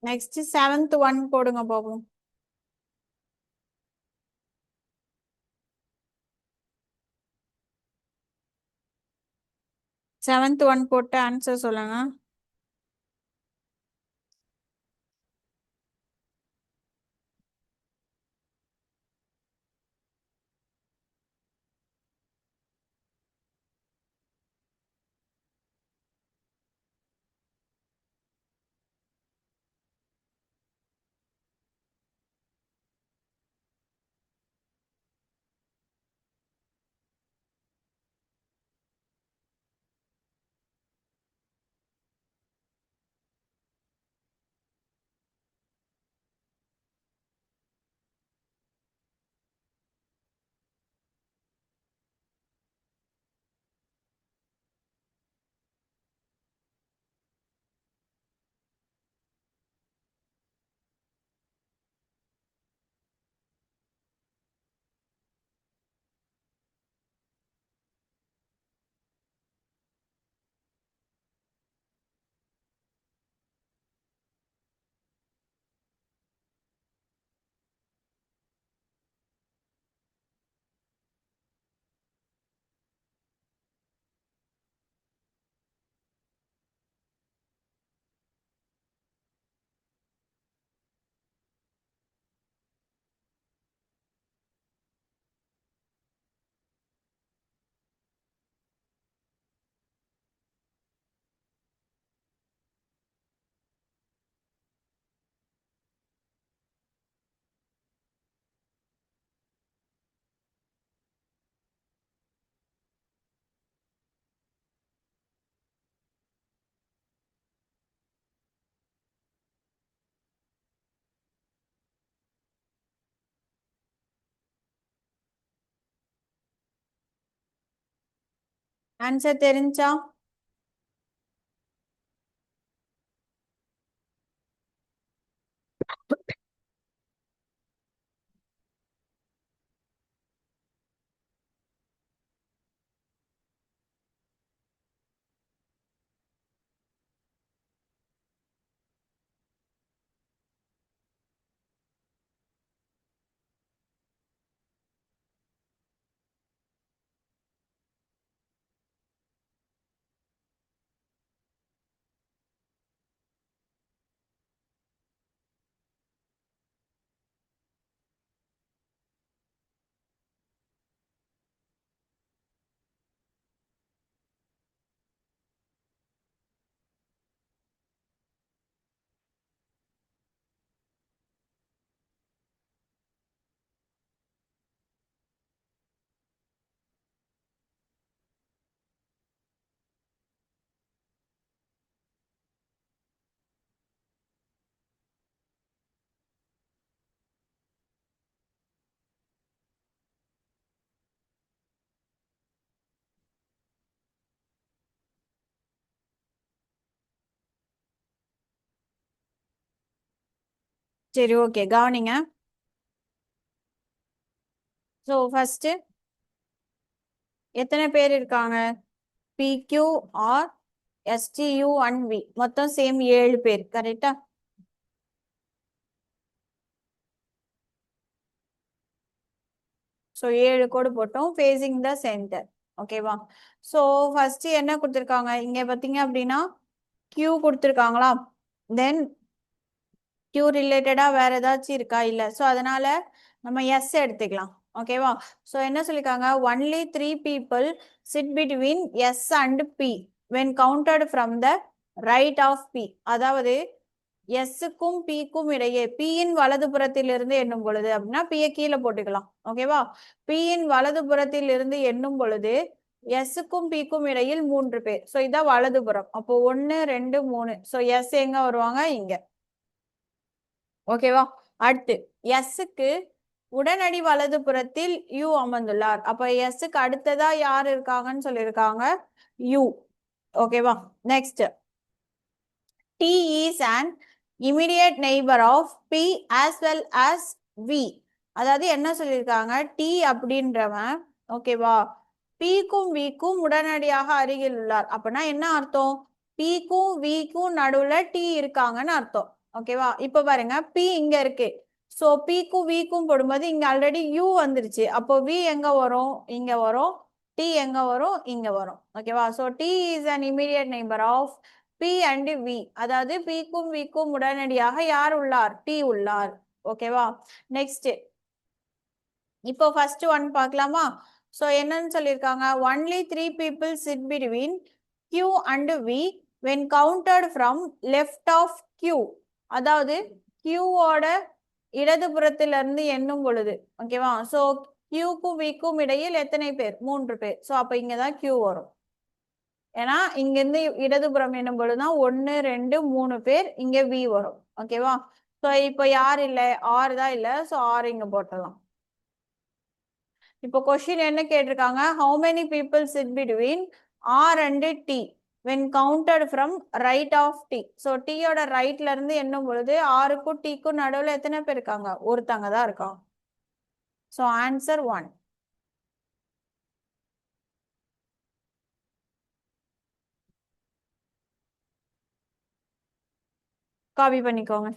நெக்ஸ்ட் 7th ஒன் போடுங்க பாப்போம். 7th ஒன் போட்டு ஆன்சர் சொல்லுங்க. ஆன்சர் தெரிஞ்சா? சரி, ஓகே, கவனிங்க. ஸோ ஃபர்ஸ்ட் எத்தனை பேர் இருக்காங்க? PQ R STU and V மொத்தம் சேம் 7 பேர், கரெக்டா? ஸோ 7 கோடு போட்டோம் ஃபேஸிங் த சென்டர். ஓகேவா? ஸோ ஃபர்ஸ்ட் என்ன கொடுத்துருக்காங்க இங்க பார்த்தீங்க அப்படின்னா Q கொடுத்துருக்காங்களா? தென் Q ரிலேட்டடா வேற ஏதாச்சும் இருக்கா? இல்ல. ஸோ அதனால நம்ம எஸ் எடுத்துக்கலாம். ஓகேவா? ஸோ என்ன சொல்லிருக்காங்க, only 3 people sit between S and P when counted from the right of B. அதாவது எஸ்ஸுக்கும் பிக்கும் இடையே பியின் வலதுபுறத்தில் இருந்து எண்ணும் பொழுது அப்படின்னா பியை கீழே போட்டுக்கலாம். ஓகேவா? பியின் வலதுபுறத்தில் இருந்து எண்ணும் பொழுது எஸ்ஸுக்கும் பிக்கும் இடையில் 3 பேர். ஸோ இதான் வலதுபுறம். அப்போ 1 2 3. ஸோ எஸ் எங்க வருவாங்க? இங்க. ஓகேவா? அடுத்து எஸ்ஸுக்கு உடனடி வலதுபுறத்தில் யூ அமர்ந்துள்ளார். அப்ப எஸ்ஸுக்கு அடுத்ததா யார் இருக்காங்கன்னு சொல்லியிருக்காங்க? யூ. ஓகேவா? Next T is an immediate neighbor of P as well as V. அதாவது என்ன சொல்லியிருக்காங்க, T அப்படின்றவன் ஓகேவா Pக்கும் Vக்கும் உடனடியாக அருகில் உள்ளார். அப்படின்னா என்ன அர்த்தம்? Pக்கும் Vக்கும் நடுவுல T இருக்காங்கன்னு அர்த்தம். ஓகேவா? இப்ப பாருங்க, P இங்க இருக்கு. ஸோ Pக்கும் Vக்கும் போடும்போது இங்க ஆல்ரெடி U வந்துருச்சு. அப்போ V எங்க வரும்? இங்க வரும். T எங்க வரும்? இங்க வரும். ஓகேவா? So T is an immediate neighbor of P and V. அதாவது Pக்கும் Vக்கும் உடனடியாக யார் உள்ளார்? T உள்ளார். ஓகேவா? நெக்ஸ்ட் இப்போ ஃபர்ஸ்ட் ஒன் பார்க்கலாமா? ஸோ என்னன்னு சொல்லியிருக்காங்க, only 3 people sit between Q and V when counted from left of Q. அதாவது Qவோட இடதுபுறத்துல இருந்து எண்ணும் பொழுது. ஓகேவா? ஸோ Qக்கும் Vக்கும் இடையில் எத்தனை பேர்? 3 பேர். ஸோ அப்ப இங்கதான் Q வரும். ஏன்னா இங்க இருந்து இடதுபுறம் எண்ணும் பொழுதுதான் 1 2 3 பேர். இங்க V வரும். ஓகேவா? ஸோ இப்போ யார் இல்லை? ஆறு தான் இல்லை. ஸோ ஆறு இங்க போட்டலாம். இப்போ கொஸ்டின் என்ன கேட்டிருக்காங்க, how many people sit between R and T when counted from right of T. So Tயோட ரைட்ல இருந்து எண்ணும் பொழுது ஆருக்கும் Tக்கும் நடுவில் எத்தனை பேர் இருக்காங்க? ஒருத்தங்க தான் இருக்காங்க. So answer 1. காப்பி பண்ணிக்கோங்க.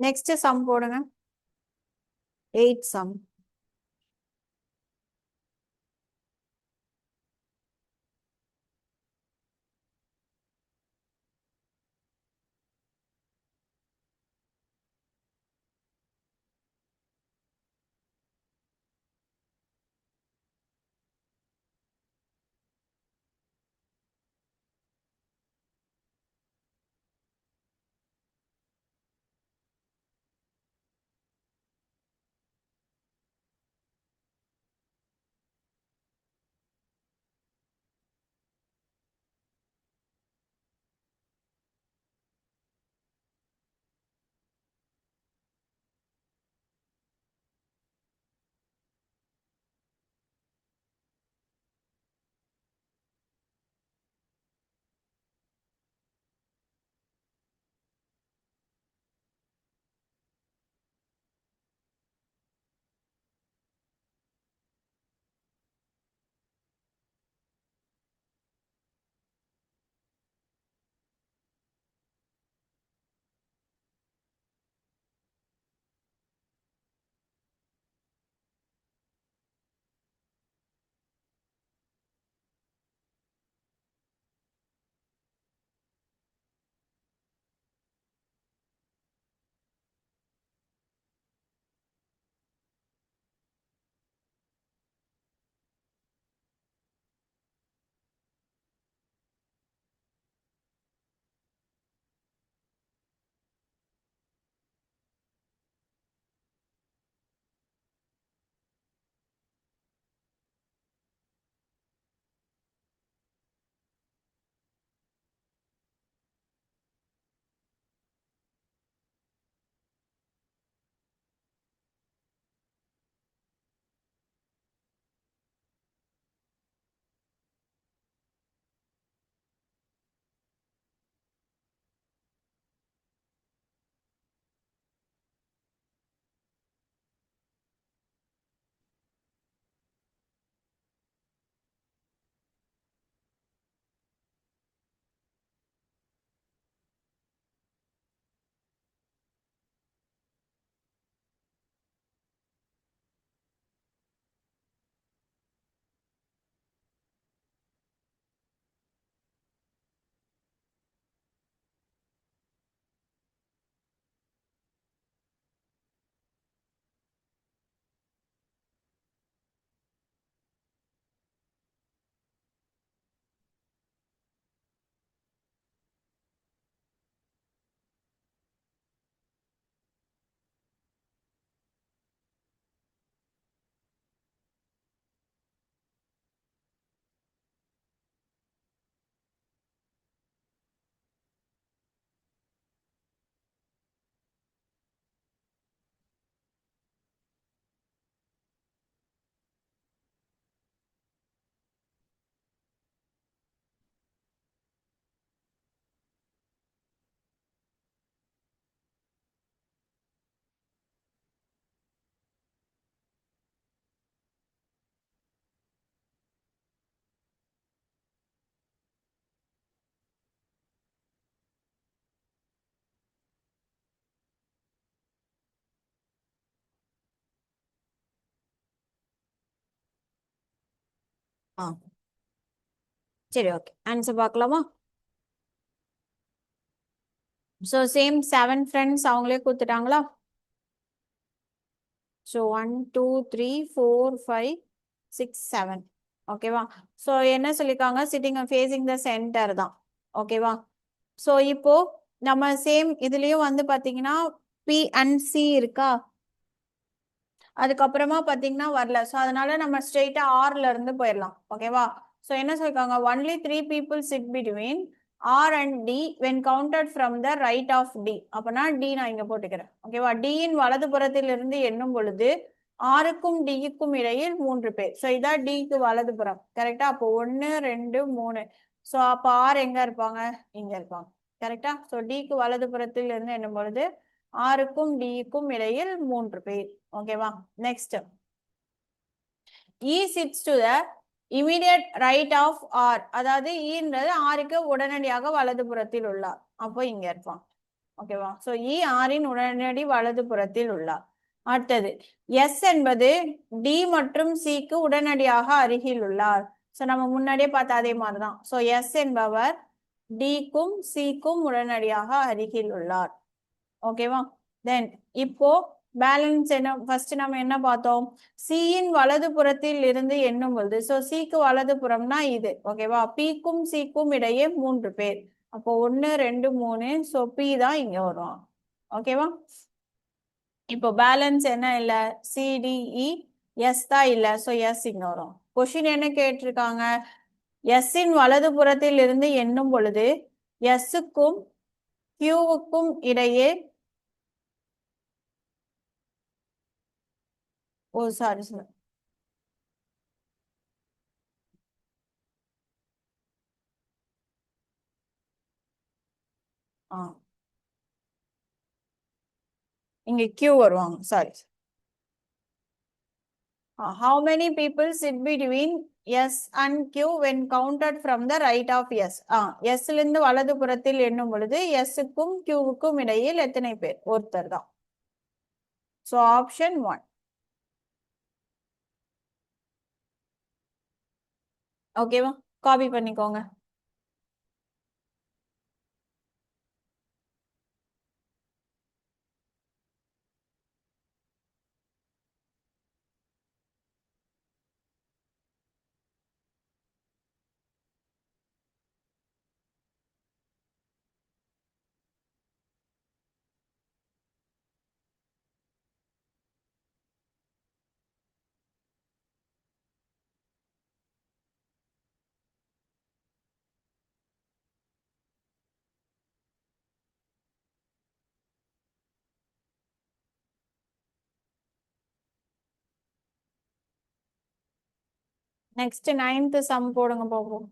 நெக்ஸ்ட் சம் போடுங்க. 8 சம். சரி, ஓகே. ஆன்சர் பார்க்கலாமா? ஸோ சேம் 7 ஃப்ரெண்ட்ஸ் அவங்களே கொடுத்துட்டாங்களா? ஸோ 1 2 3 4 5 6 7. ஓகேவா? ஸோ என்ன சொல்லியிருக்காங்க? சிட்டிங் ஃபேஸிங் த சென்டர் தான். ஓகேவா? ஸோ இப்போ நம்ம சேம் இதுலயும் வந்து பாத்தீங்கன்னா பி அண்ட் சி இருக்கா? அதுக்கப்புறமா பாத்தீங்கன்னா வரல. ஸோ அதனால நம்ம ஸ்ட்ரெயிட்டா ஆர்ல இருந்து போயிடலாம். ஓகேவா? ஸோ என்ன சொல்லிருக்காங்க? Only 3 people sit between R and T when counted from the right of T. அப்பனா டி நான் இங்க போட்டுக்கிறேன். ஓகேவா? டியின் வலது புறத்தில் இருந்து எண்ணும் பொழுது ஆருக்கும் டிக்கும் இடையில் 3 பேர். ஸோ இதான் டிக்கு வலது புறம். கரெக்டா? அப்போ 1 2 3. ஸோ அப்போ ஆர் எங்க இருப்பாங்க? இங்க இருப்பாங்க. கரெக்டா? ஸோ டிக்கு வலது புறத்தில் இருந்து எண்ணும் பொழுது ஆருக்கும் டிக்கும் இடையில் 3 பேர். ஓகேவா? Next, E sits to the immediate right of R. அதாவது ஈன்றது ஆருக்கு உடனடியாக வலது புறத்தில் உள்ளார். அப்போ இங்க இருப்பான். ஓகேவா? சோ இ ஆரின் உடனடி வலது புறத்தில் உள்ளார். அடுத்தது எஸ் என்பது டி மற்றும் சிக்கு உடனடியாக அருகில் உள்ளார். சோ நம்ம முன்னாடியே பார்த்த அதே மாதிரிதான். சோ எஸ் என்பவர் டிக்கும் சிக்கும் உடனடியாக அருகில் உள்ளார். ஓகேவா? தென் இப்போ பேலன்ஸ் என்ன? ஃபர்ஸ்ட் நம்ம என்ன பார்த்தோம்? சியின் வலது புறத்தில் இருந்து எண்ணும் பொழுது, சோ சிக்கு வலது புறம்னா இது. ஓகேவா? பிக்கும் சிக்கும் இடையே 3 பேர். அப்போ 1 2 3. சோ பி தான் இங்க வரும். ஓகேவா? இப்போ பேலன்ஸ் என்ன இல்ல? சிடிஇ எஸ் தான் இல்ல. சோ எஸ் இங்க வரும். கொஸ்டின் என்ன கேட்டிருக்காங்க? எஸ் இன் வலது புறத்தில் இருந்து எண்ணும் பொழுது எஸ்ஸுக்கும் கியூவுக்கும் இடையே ஓ சாரி சாரி ஆ இங்க கியூ வருவாங்க. Sorry. How many people sit between S and Q when counted from the right of S? S இருந்து வலது புறத்தில் எண்ணும் பொழுது S க்கும் Q க்கும் இடையில் எத்தனை பேர்? ஒருத்தர் தான். So option 1. ஓகேவா? காப்பி பண்ணிக்கோங்க. நெக்ஸ்ட் 9th சம் போடுங்க போகும்.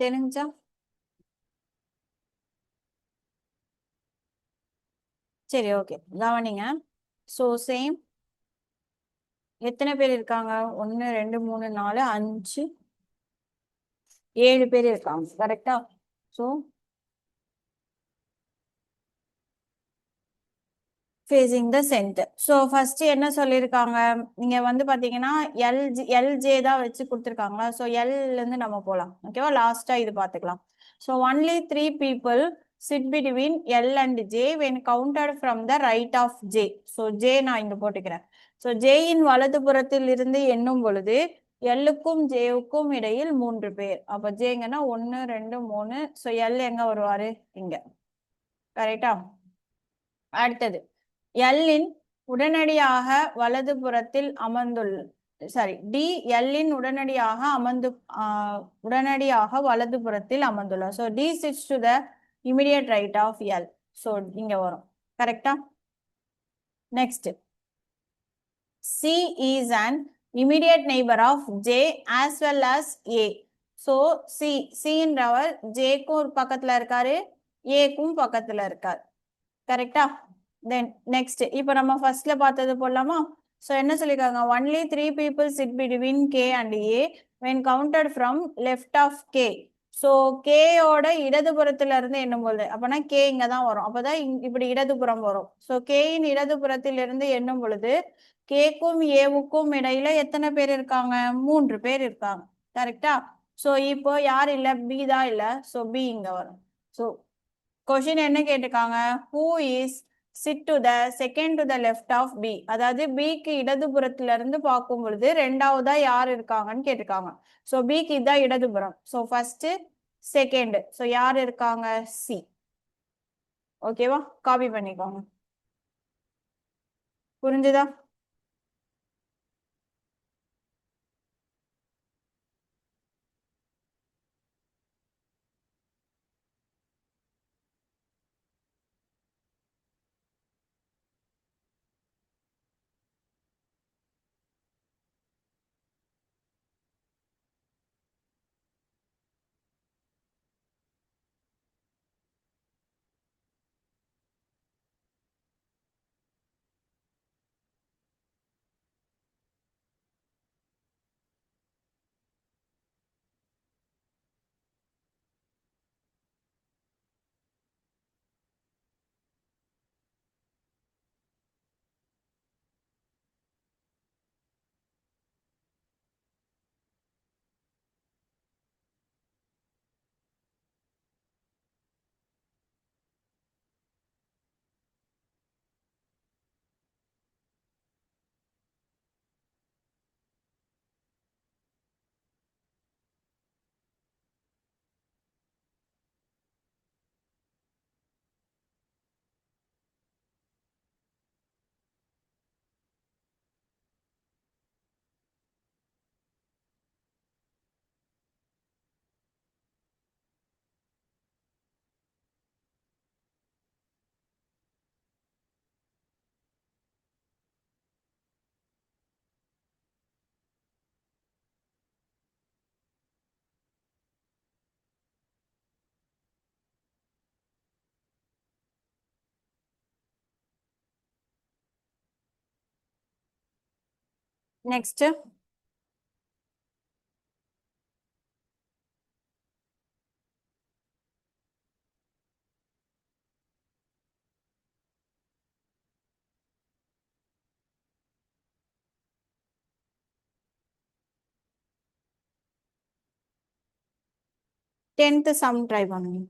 தெரிஞ்சா சரி, ஓகே, கவனிங்க. ஸோ சேம் எத்தனை பேர் இருக்காங்க? 1 2 3 4 5 7 பேர் இருக்காங்க, கரெக்டா? So facing the centre. So first என்ன சொல்லியிருக்காங்க? நீங்க வந்து பாத்தீங்கன்னா எல்ஜே தான் வச்சு கொடுத்துருக்காங்களா? ஸோ எல்ல இருந்து நம்ம போலாம். ஓகேவா? லாஸ்டா இது பார்த்துக்கலாம். So only 3 people sit between L and J when counted from the right of J. So J நான் இங்க போட்டுக்கிறேன். ஸோ ஜேயின் வலது புறத்தில் இருந்து எண்ணும் பொழுது எல்லுக்கும் ஜேவுக்கும் இடையில் 3 பேர். அப்ப ஜேங்கன்னா 1 2 3. ஸோ எல் எங்க வருவாரு? இங்க. கரெக்டா? அடுத்தது எல்லின் உடனடியாக வலது புறத்தில் அமர்ந்துள்ள சாரி டி எல்லின் உடனடியாக வலது புறத்தில் அமர்ந்துள்ள. So T sits to the immediate right of L. So இங்க வரும். கரெக்டா? Next C is an immediate neighbour of J as well as A. So சின்றவர் ஜேக்கும் பக்கத்துல இருக்காரு, ஏக்கும் பக்கத்துல இருக்காரு. கரெக்டா? தென் நெக்ஸ்ட் இப்போ நம்ம ஃபர்ஸ்ட்ல பார்த்தது போடலாமா? ஸோ என்ன சொல்லியிருக்காங்க? Only 3 people sit between K and A when counted from left of K. So கேயோட இடதுபுறத்துல இருந்து எண்ணும்போது அப்போனா கே இங்க தான் வரும். அப்போதான் இப்படி இடதுபுறம் வரும். ஸோ கேயின் இடதுபுறத்தில் இருந்து எண்ணும் பொழுது கேக்கும் ஏவுக்கும் இடையில எத்தனை பேர் இருக்காங்க? 3 பேர் இருக்காங்க. கரெக்டா? ஸோ இப்போ யார் இல்ல? பி தான் இல்ல. ஸோ பி இங்க வரும். ஸோ கொஸ்டின் என்ன கேட்டிருக்காங்க? Who is sit to the second to the left of B. அதாவது பிக்கு இடதுபுறத்துல இருந்து பார்க்கும் பொழுது ரெண்டாவதா யார் இருக்காங்கன்னு கேட்டிருக்காங்க. ஸோ பிக்கு இதான் இடதுபுறம். So first second. ஸோ யார் இருக்காங்க? சி. ஓகேவா? காப்பி பண்ணிக்கோங்க. புரிஞ்சுதா? நெக்ஸ்ட் 10th சம் ட்ரை பண்ணுங்க.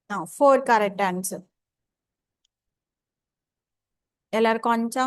4 கரெக்ட் ஆன்சர். எல்லாருக்கும் அஞ்சா?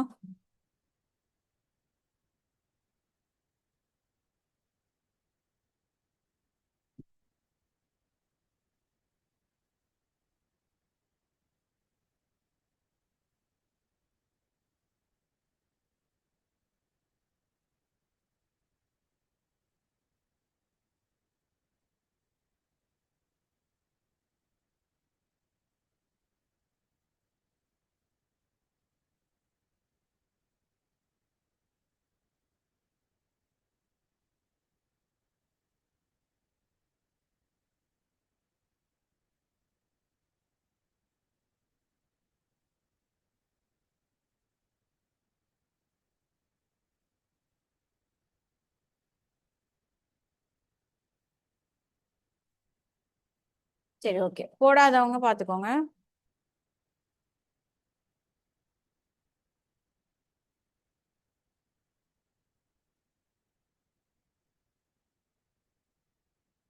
சரி, ஓகே. போடாதவங்க பாத்துக்கோங்க.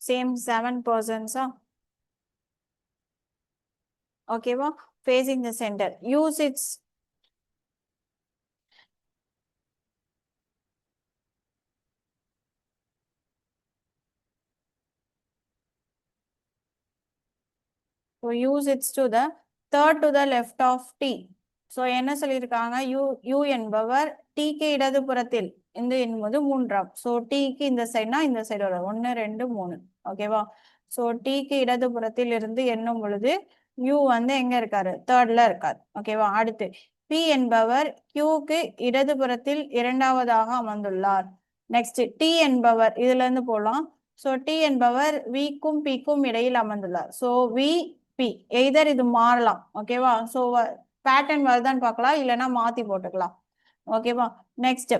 சேம் 7 பர்சன்ஸா? ஓகேவா? Facing the centre. Use it's use its to the third to the left of t. So என்ன சொல்லியிருக்காங்க? u என்பவர் tக்கு இடது புறத்தில் இந்த என்பது மூன்றாம். ஸோ tக்கு இந்த சைடுனா இந்த சைடு வரும். 1 2 3. ஓகேவா? ஸோ tக்கு இடது புறத்தில் இருந்து எண்ணும் பொழுது u வந்து எங்க இருக்காரு? தேர்ட்ல இருக்காரு. ஓகேவா? அடுத்து p என்பவர் qக்கு இடது புறத்தில் இரண்டாவதாக அமர்ந்துள்ளார். நெக்ஸ்ட் t என்பவர் இதுல இருந்து போலாம். ஸோ t என்பவர் விக்கும் பிக்கும் இடையில் அமர்ந்துள்ளார். ஸோ வி பி எய்தர் இது மாறலாம். ஓகேவா? ஸோ பேட்டர்ன் வருதான்னு பார்க்கலாம், இல்லைன்னா மாத்தி போட்டுக்கலாம். ஓகேவா? நெக்ஸ்ட்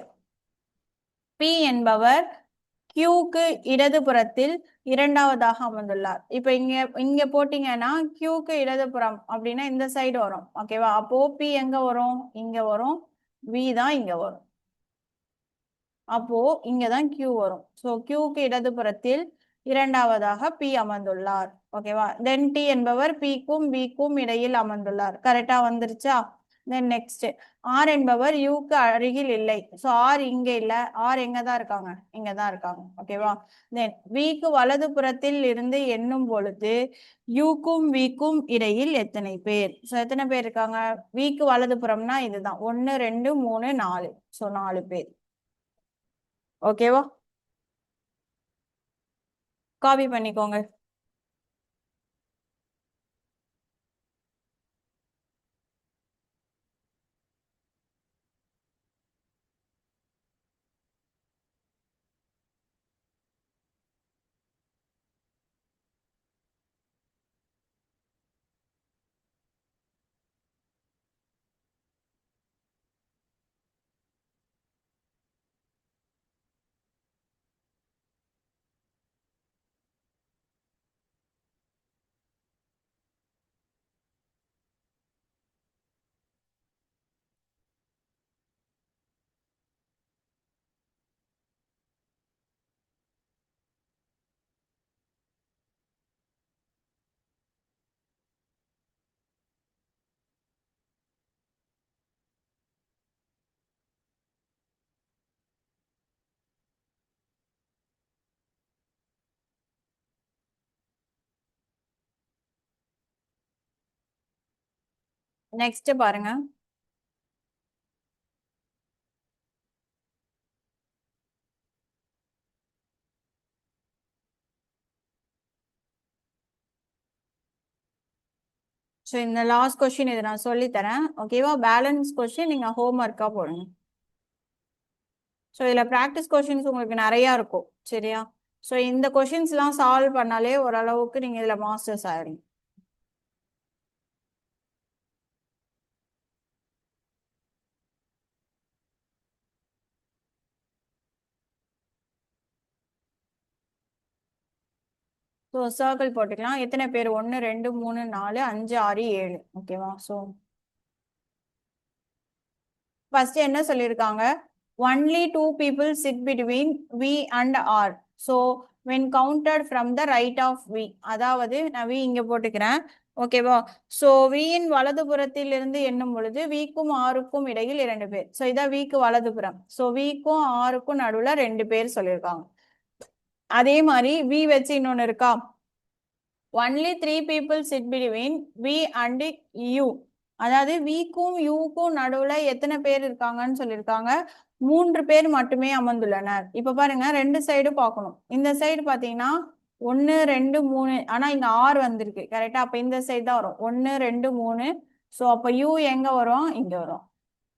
பி என்பவர் கியூக்கு இடது புறத்தில் இரண்டாவதாக அமர்ந்துள்ளார். இப்ப இங்க இங்க போட்டீங்கன்னா கியூக்கு இடதுபுறம் அப்படின்னா இந்த சைடு வரும். ஓகேவா? அப்போ பி எங்க வரும்? இங்க வரும். வி தான் இங்க வரும். அப்போ இங்கதான் கியூ வரும். ஸோ கியூக்கு இடதுபுறத்தில் இரண்டாவதாக பி அமர்ந்துள்ளார். ஓகேவா? தென் டி என்பவர் பிக்கும் பிக்கும் இடையில் அமர்ந்துள்ளார். கரெக்டா வந்துருச்சா? தென் நெக்ஸ்ட் ஆர் என்பவர் யூக்கு அருகில் இல்லை. ஸோ ஆர் இங்க இல்ல, ஆர் எங்க தான் இருக்காங்க? இங்க தான் இருக்காங்க. ஓகேவா? தென் விக்கு வலது புறத்தில் இருந்து எண்ணும் பொழுது யூக்கும் விக்கும் இடையில் எத்தனை பேர்? ஸோ எத்தனை பேர் இருக்காங்க? விக்கு வலது புறம்னா இதுதான். 1 2 3 4. ஸோ 4 பேர். ஓகேவா? காப்பி பண்ணிக்கோங்க. நெக்ஸ்ட் பாருங்க. ஸோ இந்த லாஸ்ட் கொஸ்டின் இது நான் சொல்லி தரேன். ஓகேவா? பேலன்ஸ் கொஸ்டின் நீங்க ஹோம் ஒர்க்கா போடுங்க. ஸோ இதுல ப்ராக்டிஸ் கொஸ்டின்ஸ் உங்களுக்கு நிறைய இருக்கும். சரியா? ஸோ இந்த கொஸ்டின்ஸ் எல்லாம் சால்வ் பண்ணாலே ஓரளவுக்கு நீங்க இதுல மாஸ்டர்ஸ் ஆயிடுங்க. ஸோ சர்க்கிள் போட்டுக்கலாம். எத்தனை பேர்? 1 2 3 4 5 6 7. ஓகேவா? ஸோ ஃபர்ஸ்ட் என்ன சொல்லியிருக்காங்க? Only 2 people sit between V and R. So when counted from the right of V. அதாவது நான் V இங்க போட்டுக்கிறேன். ஓகேவா? சோ வியின் வலதுபுறத்தில் இருந்து எண்ணும் பொழுது விக்கும் ஆருக்கும் இடையில் 2 பேர். சோ இதான் விக்கு வலதுபுறம். சோ விக்கும் ஆருக்கும் நடுவுல 2 பேர் சொல்லியிருக்காங்க. அதே மாதிரி வி வச்சு இன்னொன்னு இருக்கா? Only 3 people sit between V and U. அதாவது விக்கும் யூக்கும் நடுவுல எத்தனை பேர் இருக்காங்கன்னு சொல்லியிருக்காங்க? 3 பேர் மட்டுமே அமர்ந்துள்ளனர். இப்ப பாருங்க, 2 சைடு பார்க்கணும். இந்த சைடு பாத்தீங்கன்னா 1 2 3, ஆனா இங்க 6 வந்திருக்கு கரெக்டா? அப்ப இந்த சைடு தான் வரும் 1 2 3. சோ அப்ப யூ எங்க வரும்? இங்க வரும்.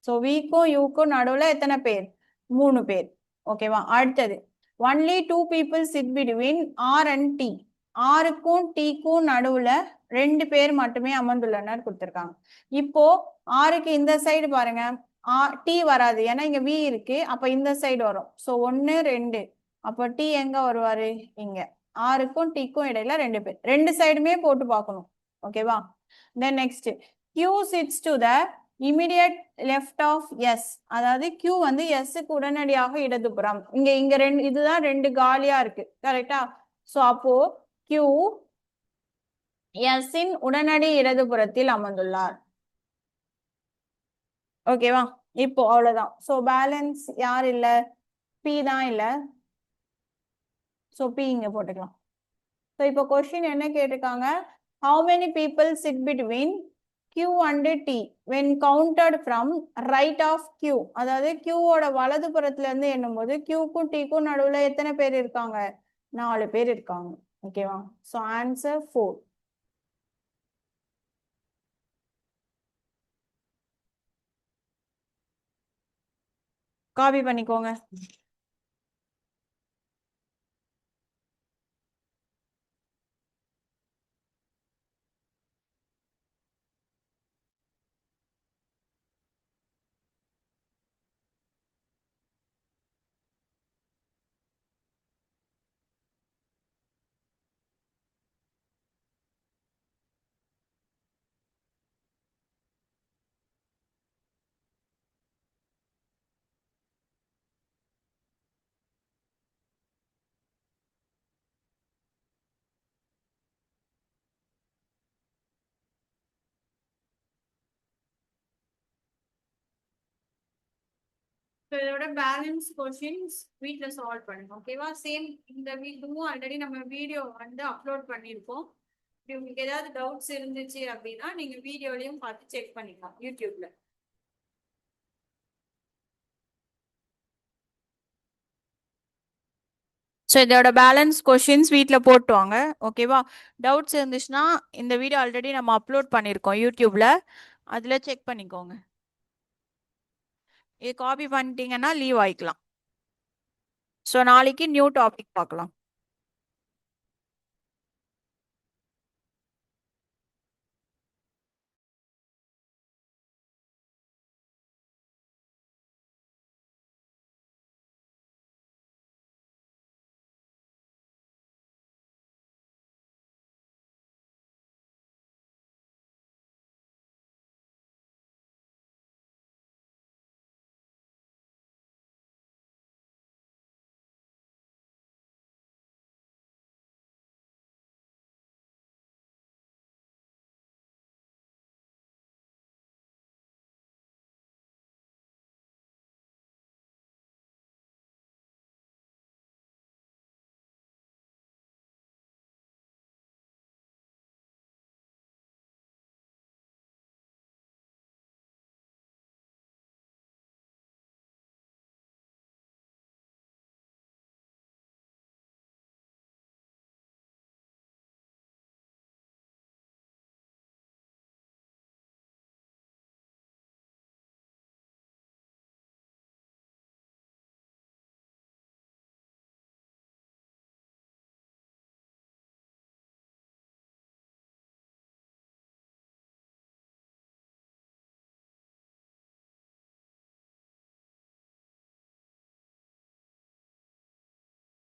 சோ விக்கும் யூக்கும் நடுவுல எத்தனை பேர்? 3 பேர். ஓகேவா? அடுத்தது only 2 people sit between R and T. ஆருக்கும் டீக்கும் நடுவுல 2 பேர் மட்டுமே அமர்ந்துள்ளனர் கொடுத்திருக்காங்க. இப்போ ஆருக்கு இந்த சைடு பாருங்க, டி வராது ஏன்னா இங்க வி இருக்கு. அப்ப இந்த சைடு வரும். சோ 1 2. அப்ப டி எங்க வருவாரு? இங்க. ஆருக்கும் டீக்கும் இடையில 2 பேர். 2 சைடுமே போட்டு பார்க்கணும். ஓகேவா? Then next Q sits to the immediate left of S. அதாவது Q வந்து S க்கு உடனடியாக இடதுபுறம். இங்க ரெண்டு, இதுதான் 2 காலியா இருக்கு கரெக்டா? சோ அப்போ Q S இன் உடனடி இடதுபுறத்தில் அமர்ந்துள்ளார். ஓகேவா? இப்போ அவ்வளவுதான். சோ பேலன்ஸ் யார் இல்ல? P தான் இல்ல. சோ P இங்க போட்டுக்கலாம். சோ இப்போ கொஸ்டின் என்ன கேட்டிருக்காங்க? How many people sit between Q and T when counted from right of Q? அதாவது Q ஓட வலது புறத்துல இருந்து எண்ணும்போது Qக்கும் Tக்கும் நடுவுல எத்தனை பேர் இருக்காங்க? 4 பேர் இருக்காங்க. ஓகேவா? So answer 4. காப்பி பண்ணிக்கோங்க. இதோட பேலன்ஸ் கொஸ்டின்ஸ் வீட்ல சால்வ் பண்ணுங்க. ஓகேவா? சேம் இந்த இதுவும் ஆல்ரெடி நம்ம வீடியோ வந்து அப்லோட் பண்ணியிருக்கோம். உங்களுக்கு ஏதாவது டவுட்ஸ் இருந்துச்சு அப்படின்னா நீங்க வீடியோலயும் பார்த்து செக் பண்ணிக்கலாம் யூடியூப்ல. ஸோ இதோட பேலன்ஸ் கொஷின்ஸ் வீட்டில் போட்டு வாங்க. ஓகேவா? டவுட்ஸ் இருந்துச்சுன்னா இந்த வீடியோ ஆல்ரெடி நம்ம அப்லோட் பண்ணியிருக்கோம் யூடியூப்ல, அதில் செக் பண்ணிக்கோங்க. இது காப்பி பண்ணிட்டீங்கன்னா லீவ் ஆயிக்கலாம். ஸோ நாளைக்கு நியூ டாபிக் பார்க்கலாம்.